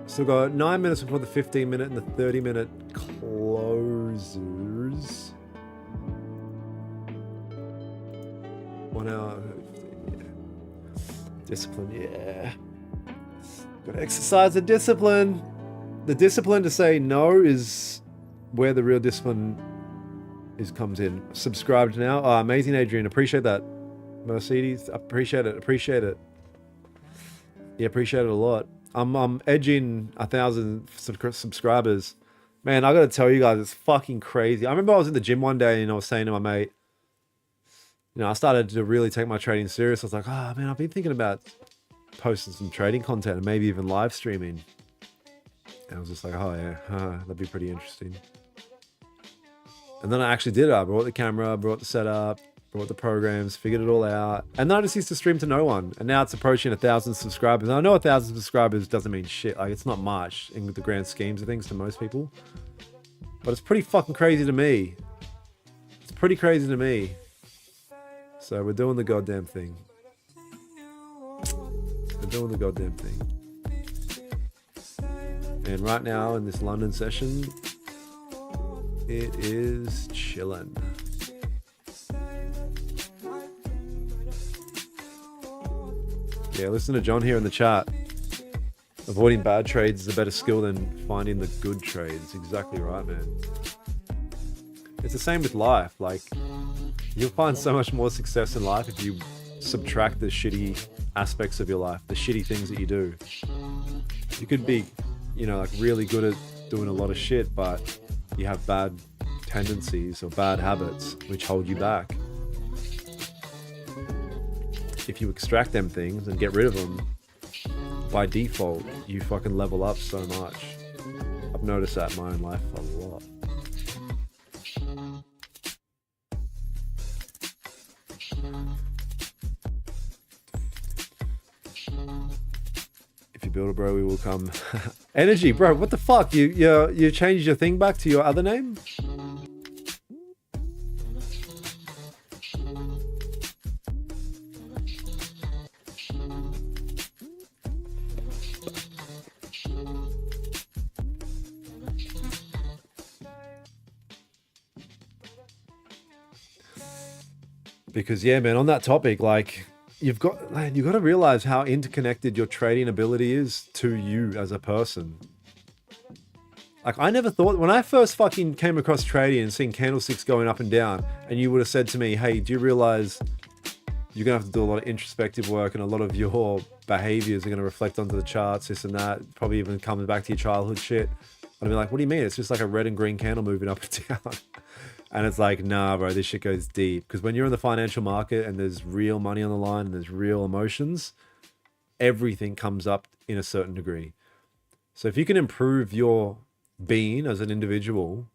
Still got 9 minutes before the 15-minute and the 30-minute closers. 1 hour. Yeah. Discipline, yeah. Gotta exercise the discipline. The discipline to say no is where the real discipline comes in. Subscribed now. Oh, amazing, Adrian. Appreciate that. Mercedes, appreciate it. Yeah, appreciate it a lot. I'm edging 1,000 subscribers. Man, I gotta tell you guys, it's fucking crazy. I remember I was in the gym one day and I was saying to my mate, you know, I started to really take my trading serious. I was like, oh man, I've been thinking about posting some trading content and maybe even live streaming. And I was just like, oh yeah, that'd be pretty interesting. And then I actually did it. I brought the camera, brought the setup, brought the programs, figured it all out. And then I just used to stream to no one. And now it's approaching 1,000 subscribers. And I know 1,000 subscribers doesn't mean shit. Like, it's not much in the grand schemes of things to most people. But it's pretty fucking crazy to me. It's pretty crazy to me. So we're doing the goddamn thing. We're doing the goddamn thing. And right now in this London session, It is chillin'. Yeah, listen to John here in the chat. Avoiding bad trades is a better skill than finding the good trades. Exactly right, man. It's the same with life. Like, you'll find so much more success in life if you subtract the shitty aspects of your life, the shitty things that you do. You could be, you know, like really good at doing a lot of shit, but you have bad tendencies or bad habits which hold you back. If you extract them things and get rid of them, by default, you fucking level up so much. I've noticed that in my own life a lot. If you build a bro, we will come. Energy, bro, what the fuck? You changed your thing back to your other name? Because yeah, man, on that topic, like you've got to realize how interconnected your trading ability is to you as a person. Like I never thought when I first fucking came across trading and seeing candlesticks going up and down, and you would have said to me, "Hey, do you realize you're gonna have to do a lot of introspective work, and a lot of your behaviors are gonna reflect onto the charts, this and that, probably even coming back to your childhood shit." I'd be like, "What do you mean? It's just like a red and green candle moving up and down." And it's like, nah, bro, this shit goes deep. Because when you're in the financial market and there's real money on the line and there's real emotions, everything comes up in a certain degree. So if you can improve your being as an individual,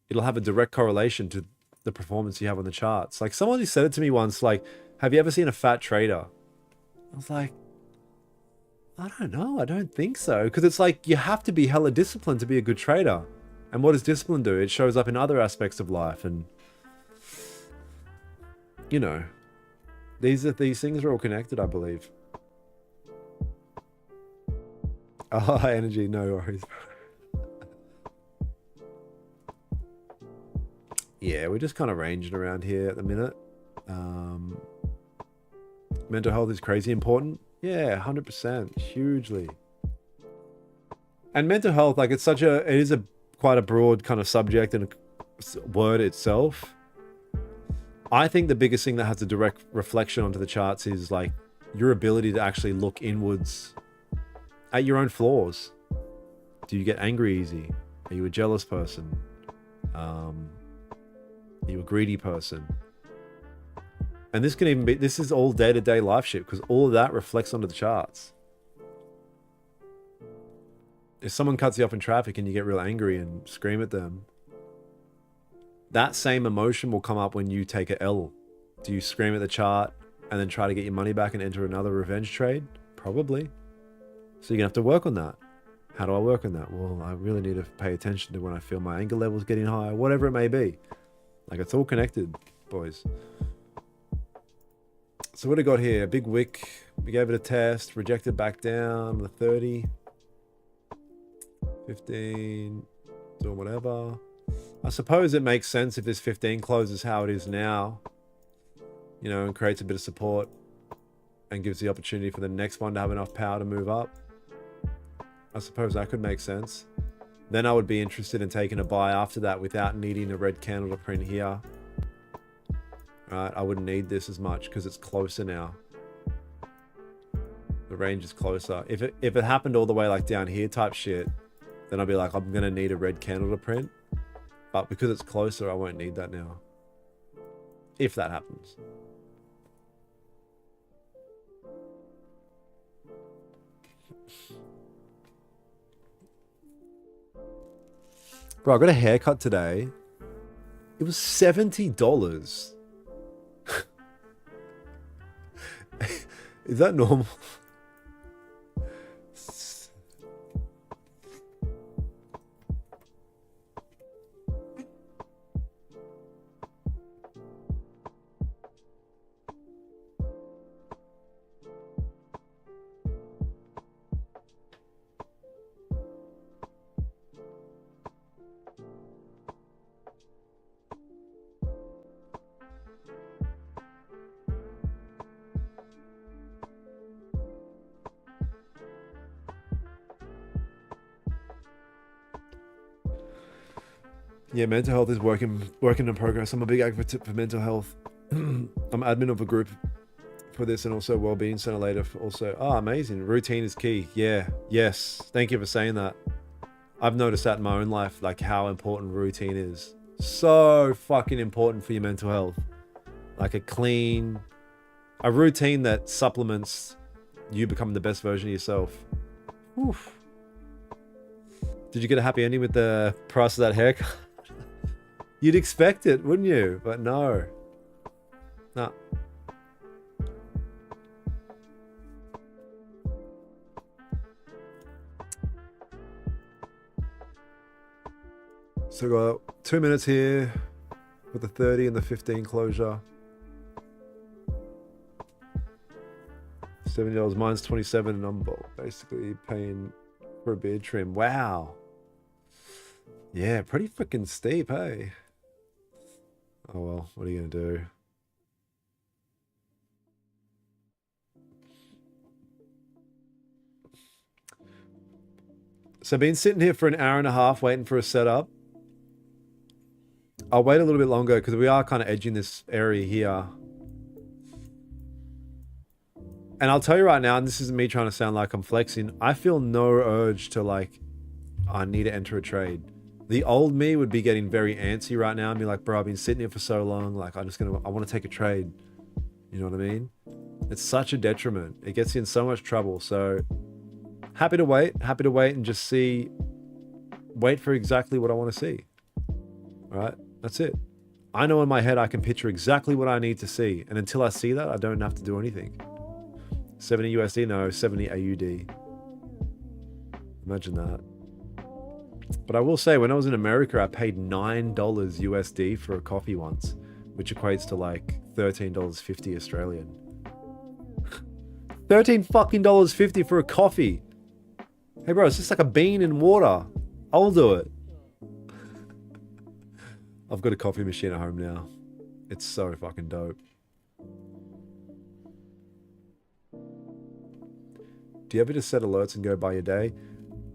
it'll have a direct correlation to the performance you have on the charts. Like someone said it to me once, like, have you ever seen a fat trader? I was like, I don't know. I don't think so. Because it's like you have to be hella disciplined to be a good trader. And what does discipline do? It shows up in other aspects of life. And, you know, these things are all connected, I believe. Oh, energy, no worries. Yeah, we're just kind of ranging around here at the minute. Mental health is crazy important. Yeah, 100%, hugely. And mental health, like it is a quite a broad kind of subject and a word itself. I think the biggest thing that has a direct reflection onto the charts is like your ability to actually look inwards at your own flaws. Do you get angry easy? Are you a jealous person? Are you a greedy person? And this can even be, this is all day-to-day life shit because all of that reflects onto the charts. If someone cuts you off in traffic and you get real angry and scream at them, that same emotion will come up when you take a L. Do you scream at the chart and then try to get your money back and enter another revenge trade? Probably. So you're gonna have to work on that. How do I work on that? Well, I really need to pay attention to when I feel my anger levels getting high, whatever it may be. Like it's all connected, boys. So what do we got here? A big wick. We gave it a test, rejected back down the 30. 15, doing whatever. I suppose it makes sense if this 15 closes how it is now, you know, and creates a bit of support and gives the opportunity for the next one to have enough power to move up. I suppose that could make sense. Then I would be interested in taking a buy after that without needing a red candle to print here. Right, I wouldn't need this as much because it's closer now. The range is closer. If it happened all the way like down here type shit, then I'll be like, I'm going to need a red candle to print. But because it's closer, I won't need that now. If that happens. Bro, I got a haircut today. It was $70. Is that normal? Yeah, mental health is working in progress. I'm a big advocate for mental health. I'm admin of a group for this and also well-being center later for also. Oh, amazing. Routine is key. Yeah. Yes. Thank you for saying that. I've noticed that in my own life, like how important routine is. So fucking important for your mental health. Like a routine that supplements you becoming the best version of yourself. Oof. Did you get a happy ending with the price of that haircut? You'd expect it, wouldn't you? But no. No. So got 2 minutes here with the 30 and the 15 closure. $70. Mine's 27 and I'm basically paying for a beard trim. Wow. Yeah, pretty freaking steep, hey? Oh well, what are you gonna do? So I've been sitting here for an hour and a half waiting for a setup. I'll wait a little bit longer because we are kind of edging this area here. And I'll tell you right now, and this isn't me trying to sound like I'm flexing, I feel no urge to like, I need to enter a trade. The old me would be getting very antsy right now and be like, bro, I've been sitting here for so long. Like, I want to take a trade. You know what I mean? It's such a detriment. It gets you in so much trouble. So happy to wait and just wait for exactly what I want to see. All right, that's it. I know in my head I can picture exactly what I need to see. And until I see that, I don't have to do anything. 70 USD, no, 70 AUD. Imagine that. But I will say, when I was in America, I paid $9 USD for a coffee once, which equates to like $13.50 Australian. $13 fucking $50 for a coffee. Hey bro, it's just like a bean in water. I'll do it. I've got a coffee machine at home now. It's so fucking dope. Do you ever just set alerts and go by your day?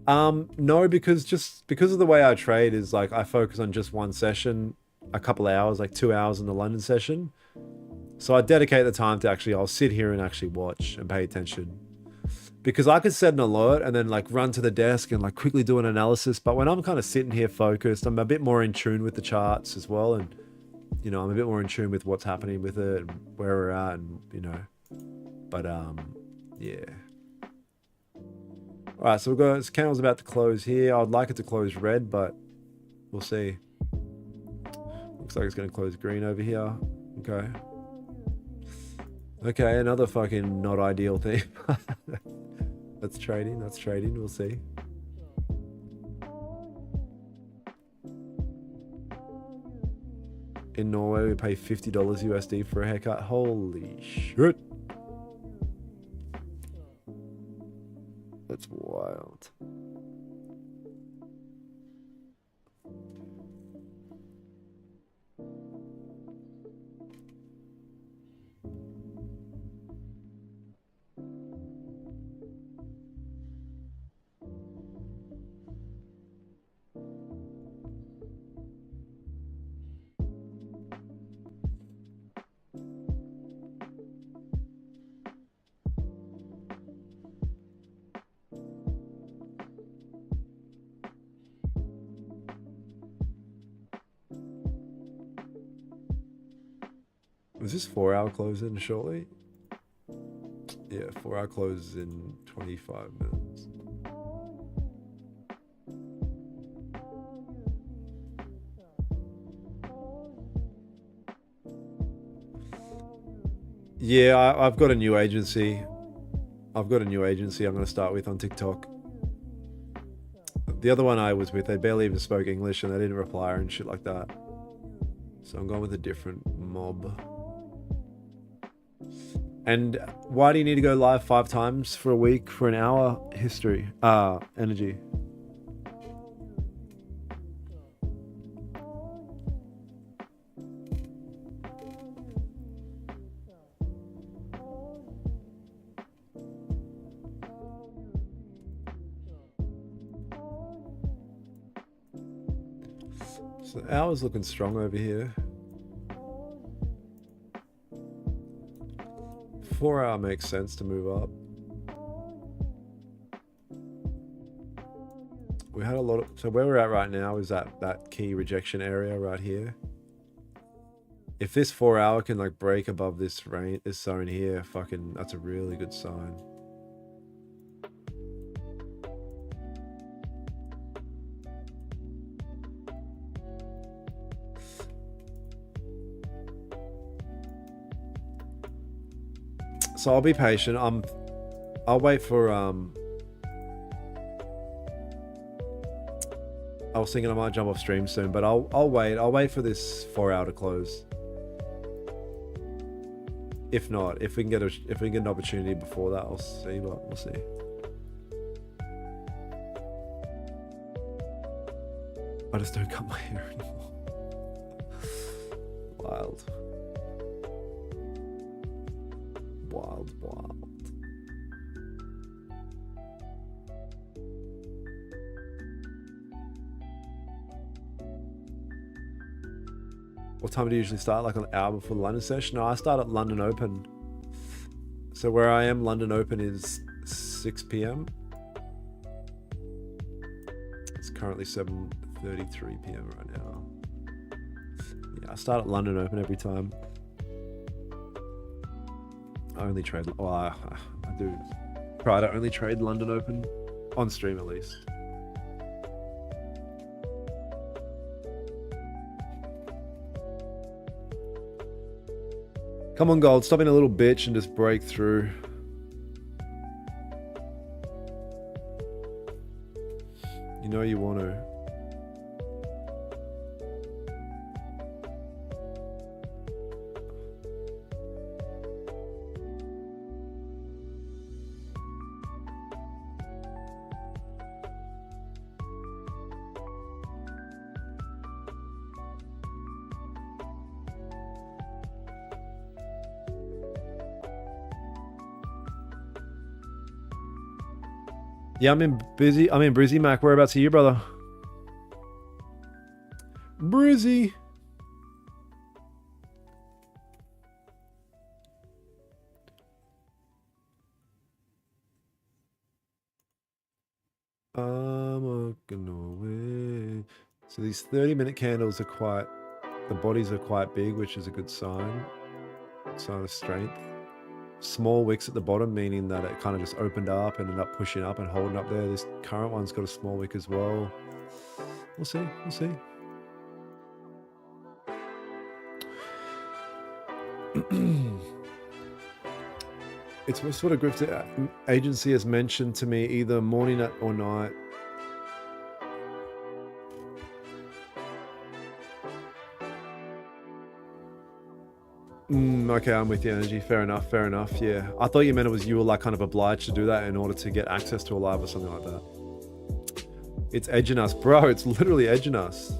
No, because of the way I trade is like I focus on just one session, a couple hours, like 2 hours in the London session. So I dedicate the time to I'll sit here and actually watch and pay attention. Because I could set an alert and then like run to the desk and like quickly do an analysis. But when I'm kind of sitting here focused, I'm a bit more in tune with the charts as well. And, you know, I'm a bit more in tune with what's happening with it and where we're at and, you know, but, yeah. All right, so this candle's about to close here. I'd like it to close red, but we'll see. Looks like it's going to close green over here. Okay. Okay, another fucking not ideal thing. That's trading. We'll see. In Norway, we pay $50 USD for a haircut. Holy shit. That's wild. Was this 4 hour close in shortly? Yeah, 4 hour close in 25 minutes. Yeah, I've got a new agency. I'm going to start with on TikTok. The other one I was with, they barely even spoke English and they didn't reply and shit like that. So I'm going with a different mob. And why do you need to go live 5 times for a week for an hour? History. Energy. So the hour's looking strong over here. 4 hour makes sense to move up. We had a lot of, so where we're at right now is that key rejection area right here. If this 4 hour can like break above this range, this zone here, fucking, that's a really good sign. So I'll be patient. I'll wait for I was thinking I might jump off stream soon, but I'll wait. I'll wait for this 4 hour to close. If not, if we can get an opportunity before that, I'll see. But we'll see. I just don't cut my hair anymore. Wild. Wild, wild. What time do you usually start? Like an hour before the London session? No, I start at London Open. So where I am, London Open is 6 p.m. It's currently 7:33 p.m. right now. Yeah, I start at London Open every time. I only trade, well, I do try to only trade London Open on stream at least. Come on, Gold, stop being a little bitch and just break through. You know you want to. Yeah, I'm in Brizzy, Mac. Whereabouts are you, brother? Brizzy. I'm walking away. So these 30-minute candles are quite, the bodies are quite big, which is a good sign. Sign of strength. Small wicks at the bottom, meaning that it kind of just opened up and ended up pushing up and holding up there. This current one's got a small wick as well. We'll see. We'll see. It's what sort of grift agency has mentioned to me either morning or night. Okay, I'm with you, Energy. Fair enough, fair enough. Yeah, I thought you meant it was you were like kind of obliged to do that in order to get access to a live or something like that. It's edging us, bro. It's literally edging us.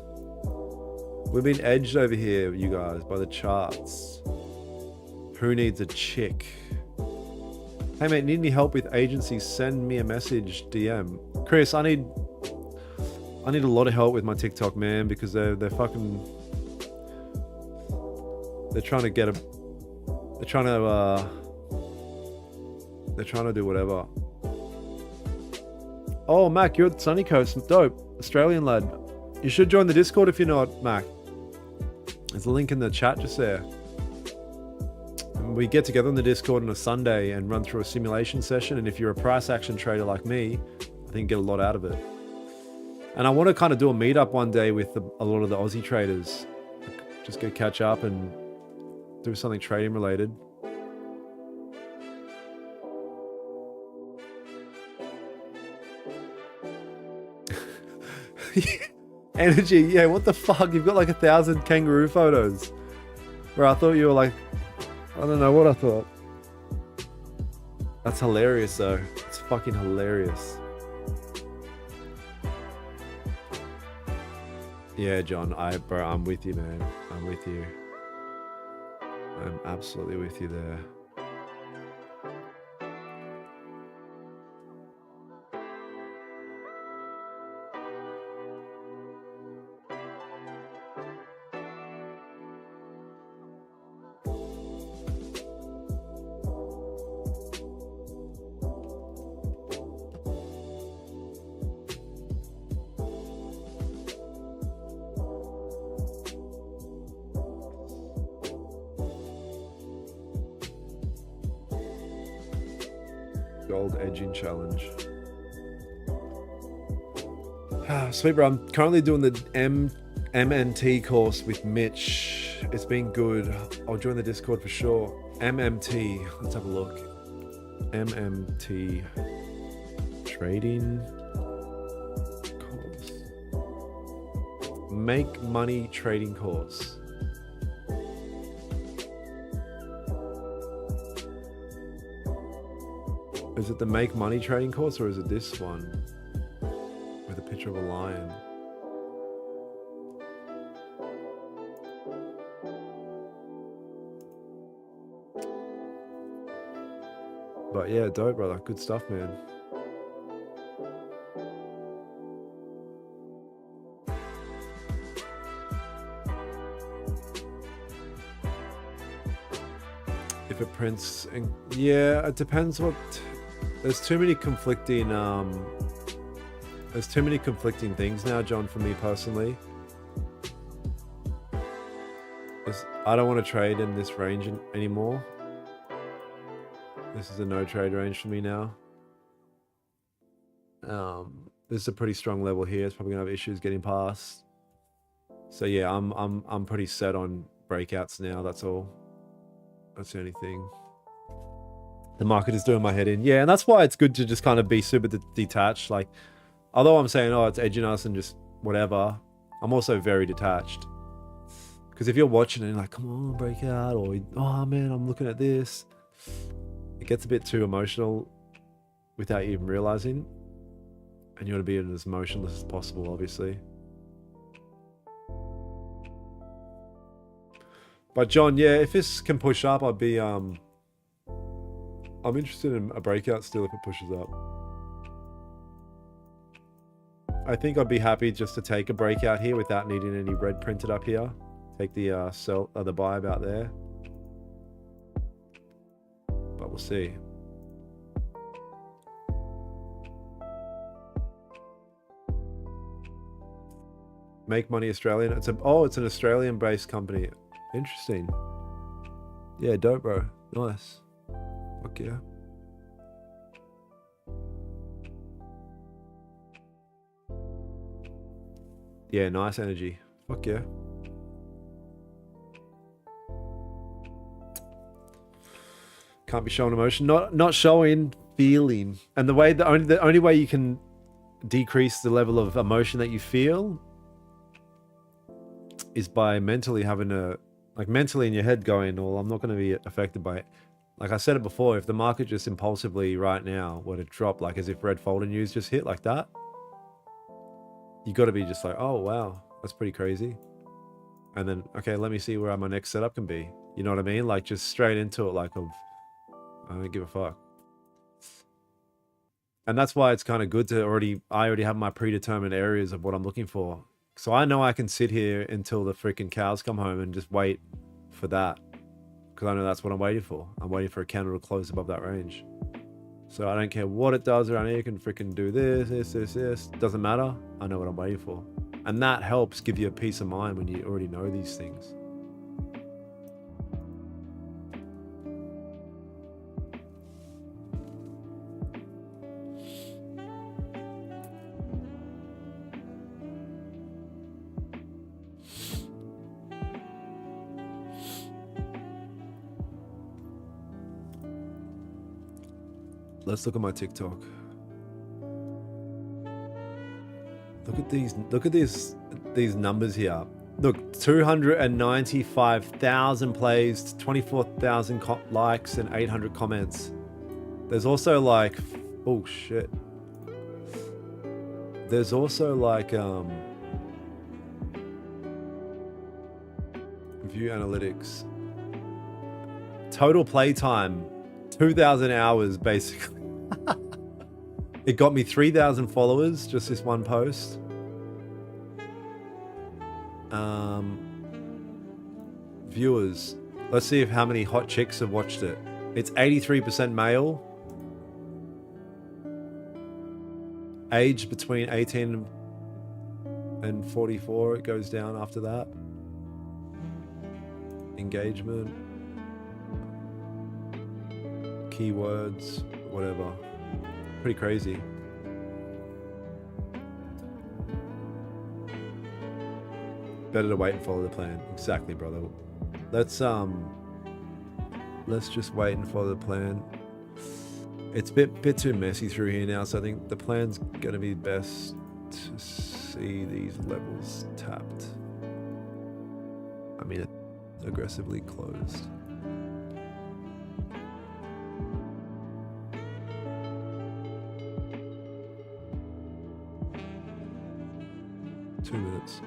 We've been edged over here, you guys, by the charts. Who needs a chick? Hey mate, need any help with agencies? Send me a message, DM. Chris, I need a lot of help with my TikTok, man, because they're fucking. They're trying to do whatever. Oh, Mac, you're at Sunny Coast. Dope. Australian lad. You should join the Discord if you're not, Mac. There's a link in the chat just there. And we get together on the Discord on a Sunday and run through a simulation session. And if you're a price action trader like me, I think you get a lot out of it. And I want to kind of do a meetup one day with a lot of the Aussie traders. Just go catch up and do something trading related. Energy, yeah, what the fuck? You've got like 1,000 kangaroo photos. Where I thought you were like, I don't know what I thought. That's hilarious though. It's fucking hilarious. Yeah, John, bro, I'm with you, man. I'm with you. I'm absolutely with you there. World Edging Challenge. Sweet bro, I'm currently doing the MNT course with Mitch. It's been good. I'll join the Discord for sure. MMT, let's have a look. MMT trading course. Make money trading course. Is it the make money trading course or is it this one with a picture of a lion? But yeah, dope, brother. Good stuff, man. If it prints, and yeah, it depends what. There's too many conflicting. There's too many conflicting things now, John. For me personally, I don't want to trade in this range anymore. This is a no trade range for me now. This is a pretty strong level here. It's probably gonna have issues getting past. So yeah, I'm pretty set on breakouts now. That's all. That's the only thing. The market is doing my head in. Yeah, and that's why it's good to just kind of be super detached. Like, although I'm saying, oh, it's edging us and just whatever, I'm also very detached. Because if you're watching it and like, come on, break out, or oh man, I'm looking at this, it gets a bit too emotional without you even realizing. And you want to be as motionless as possible, obviously. But John, yeah, if this can push up, I'd be I'm interested in a breakout still if it pushes up. I think I'd be happy just to take a breakout here without needing any red printed up here. Take the sell the buy about there. But we'll see. Make Money Australian. It's an Australian based company. Interesting. Yeah, dope, bro. Nice. Fuck yeah. Yeah, nice energy. Fuck yeah. Can't be showing emotion. Not showing, feeling. And the only way you can decrease the level of emotion that you feel is by mentally having mentally in your head going, well, I'm not going to be affected by it. Like I said it before, if the market just impulsively right now were to drop, like as if red folder news just hit like that, you got to be just like, oh, wow, that's pretty crazy. And then, okay, let me see where my next setup can be. You know what I mean? Like just straight into it, like of, I don't give a fuck. And that's why it's kind of good to I already have my predetermined areas of what I'm looking for. So I know I can sit here until the freaking cows come home and just wait for that. Because I know that's what I'm waiting for. I'm waiting for a candle to close above that range. So I don't care what it does around here. You can freaking do this. Doesn't matter. I know what I'm waiting for. And that helps give you a peace of mind when you already know these things. Let's look at my TikTok. Look at these numbers here. Look, 295,000 plays, 24,000 likes, and 800 comments. There's also like, oh shit. There's also like view analytics. Total play time, 2,000 hours basically. It got me 3,000 followers, just this one post. Viewers. Let's see how many hot chicks have watched it. It's 83% male. Age between 18 and 44. It goes down after that. Engagement. Keywords. Whatever. Pretty crazy. Better to wait and follow the plan. Exactly, brother. Let's just wait and follow the plan. It's a bit too messy through here now, so I think the plan's gonna be best to see these levels tapped. I mean, aggressively closed. Two minutes.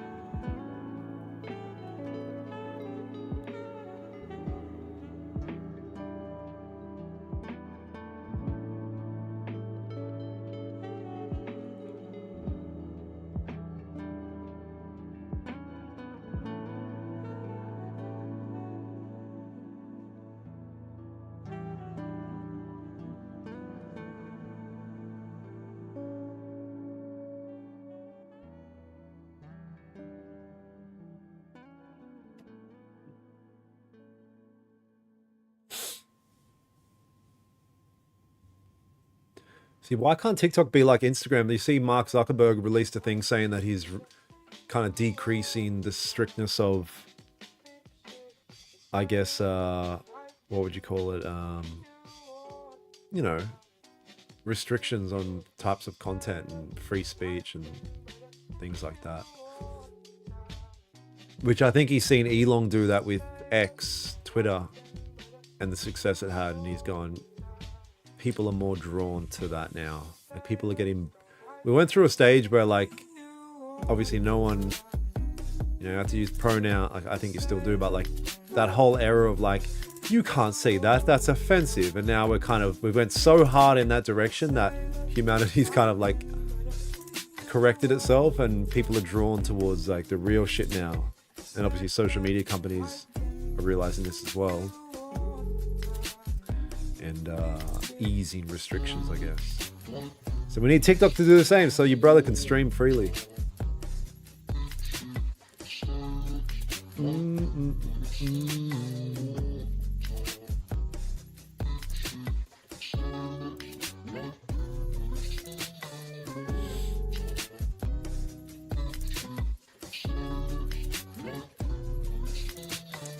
See, why can't TikTok be like Instagram? You see Mark Zuckerberg released a thing saying that he's kind of decreasing the strictness of, I guess, what would you call it? You know, restrictions on types of content and free speech and things like that. Which I think he's seen Elon do that with X, Twitter, and the success it had, and he's gone, people are more drawn to that now. Like, people are getting, we went through a stage where, like, obviously no one, you know, had to use pronoun, like, I think you still do, but like that whole era of like, you can't say that, that's offensive. And now we went so hard in that direction that humanity's kind of like corrected itself, and people are drawn towards like the real shit now. And obviously social media companies are realizing this as well. And easing restrictions, I guess. So we need TikTok to do the same so your brother can stream freely.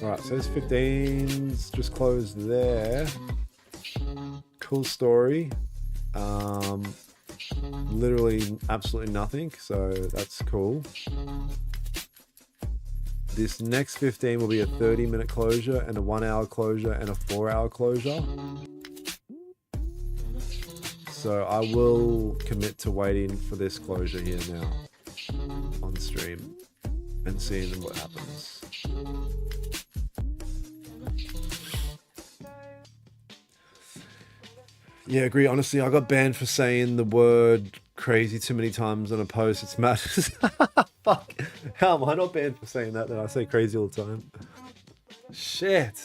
Alright, so this 15's just closed there. Cool story. Literally absolutely nothing, so that's cool. This next 15 will be a 30-minute closure and a 1-hour closure and a 4-hour closure. So I will commit to waiting for this closure here now on stream and seeing what happens. Yeah, agree. Honestly, I got banned for saying the word crazy too many times on a post. It's mad. Fuck. How am I not banned for saying that? Then I say crazy all the time. Shit.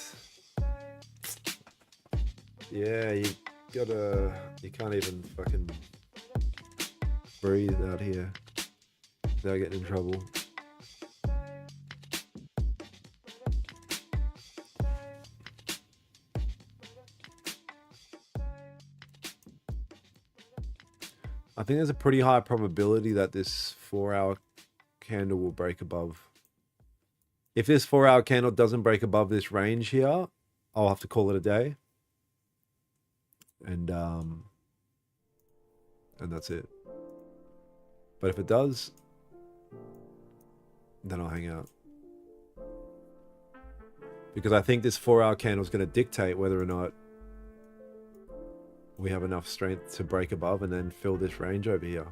Yeah, you can't even fucking breathe out here without getting in trouble. I think there's a pretty high probability that this 4-hour candle will break above. If this 4-hour candle doesn't break above this range here, I'll have to call it a day. And that's it. But if it does, then I'll hang out. Because I think this 4-hour candle is going to dictate whether or not we have enough strength to break above and then fill this range over here.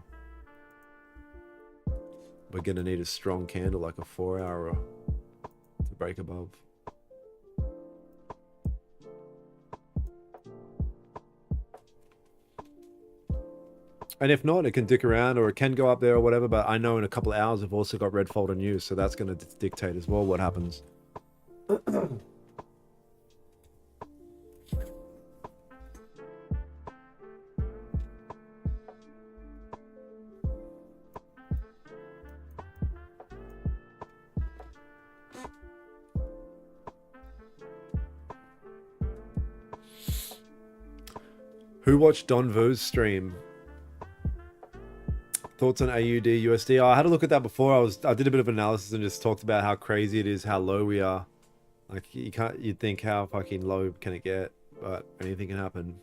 We're going to need a strong candle like a 4-hour to break above. And if not, it can dick around or it can go up there or whatever, but I know in a couple of hours we've also got red folder news, so that's going to dictate as well what happens. Who watched Don Vu's stream? thoughts on AUD USD? I had a look at that before. I did a bit of analysis and just talked about how crazy it is, how low we are. Like you'd think how fucking low can it get, but anything can happen.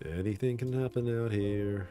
Anything can happen out here.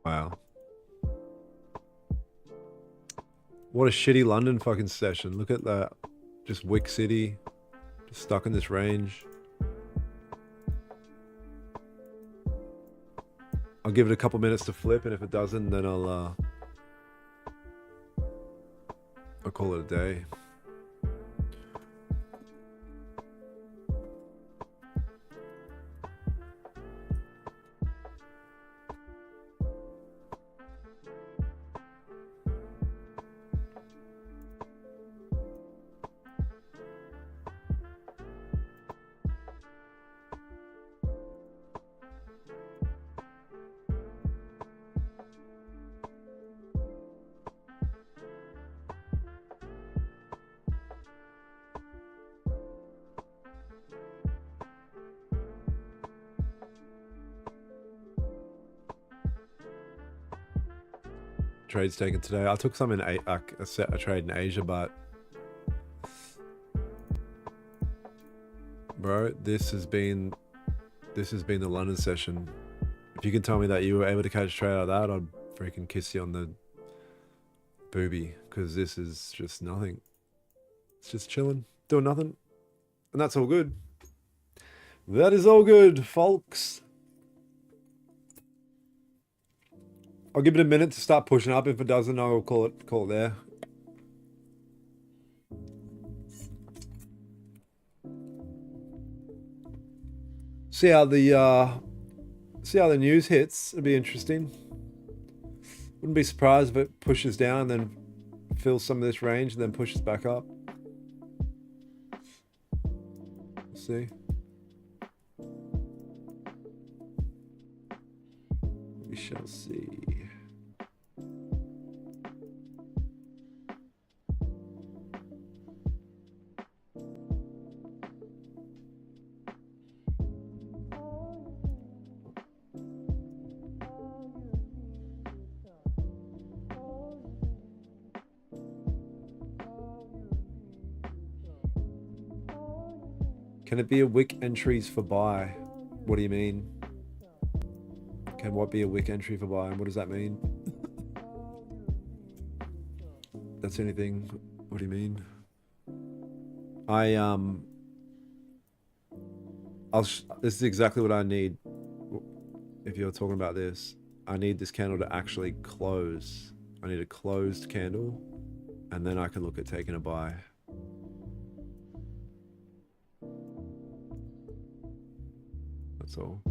Wow. What a shitty London fucking session. Look at that. Just Wick City. Just stuck in this range. I'll give it a couple minutes to flip, and if it doesn't, then I'll call it a day. Trades taken today. I took some in a trade in Asia, but bro, this has been the London session. If you can tell me that you were able to catch a trade out of that, I'd freaking kiss you on the boobie, because this is just nothing. It's just chilling, doing nothing, and that's all good. That is all good, folks. I'll give it a minute to start pushing up. If it doesn't, I'll call it there. See how the news hits. It'll be interesting. Wouldn't be surprised if it pushes down and then fills some of this range and then pushes back up. We'll see. We shall see. Can it be a wick entries for buy? What do you mean? Can what be a wick entry for buy? And what does that mean? That's anything. What do you mean? This is exactly what I need. If you're talking about this, I need this candle to actually close. I need a closed candle, and then I can look at taking a buy. That's all.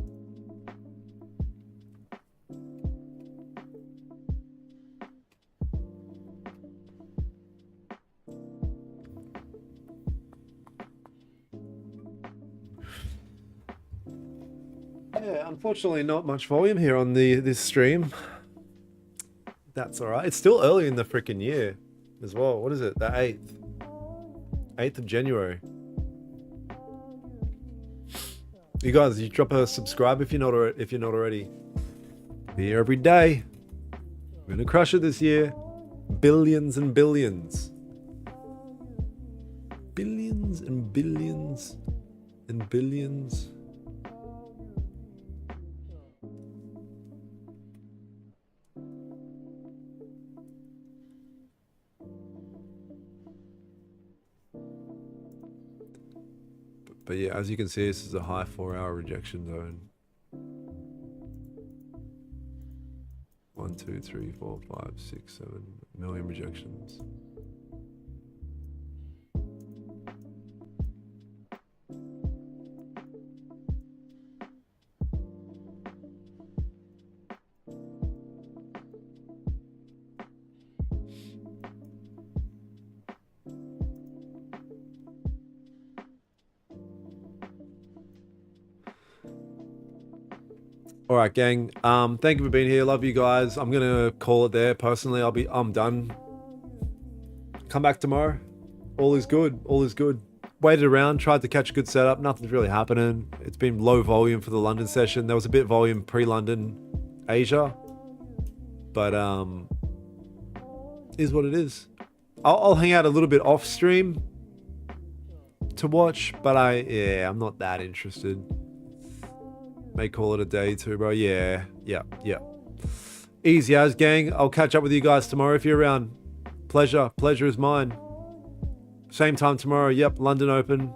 Yeah, unfortunately, not much volume here on this stream. That's all right. It's still early in the freaking year, as well. What is it? The 8th of January. You guys, you drop a subscribe if you're not already. Be here every day. We're gonna crush it this year. Billions and billions. Billions and billions and billions. But yeah, as you can see, this is a high 4-hour rejection zone. 1, 2, 3, 4, 5, 6, 7 million rejections. All right, gang. Thank you for being here. Love you guys. I'm gonna call it there. Personally, I'm done. Come back tomorrow. All is good. All is good. Waited around, tried to catch a good setup. Nothing's really happening. It's been low volume for the London session. There was a bit of volume pre-London Asia, but is what it is. I'll hang out a little bit off stream to watch, but I'm not that interested. May call it a day too, bro. Yeah. Easy as, gang. I'll catch up with you guys tomorrow if you're around. Pleasure is mine. Same time tomorrow. Yep, London Open.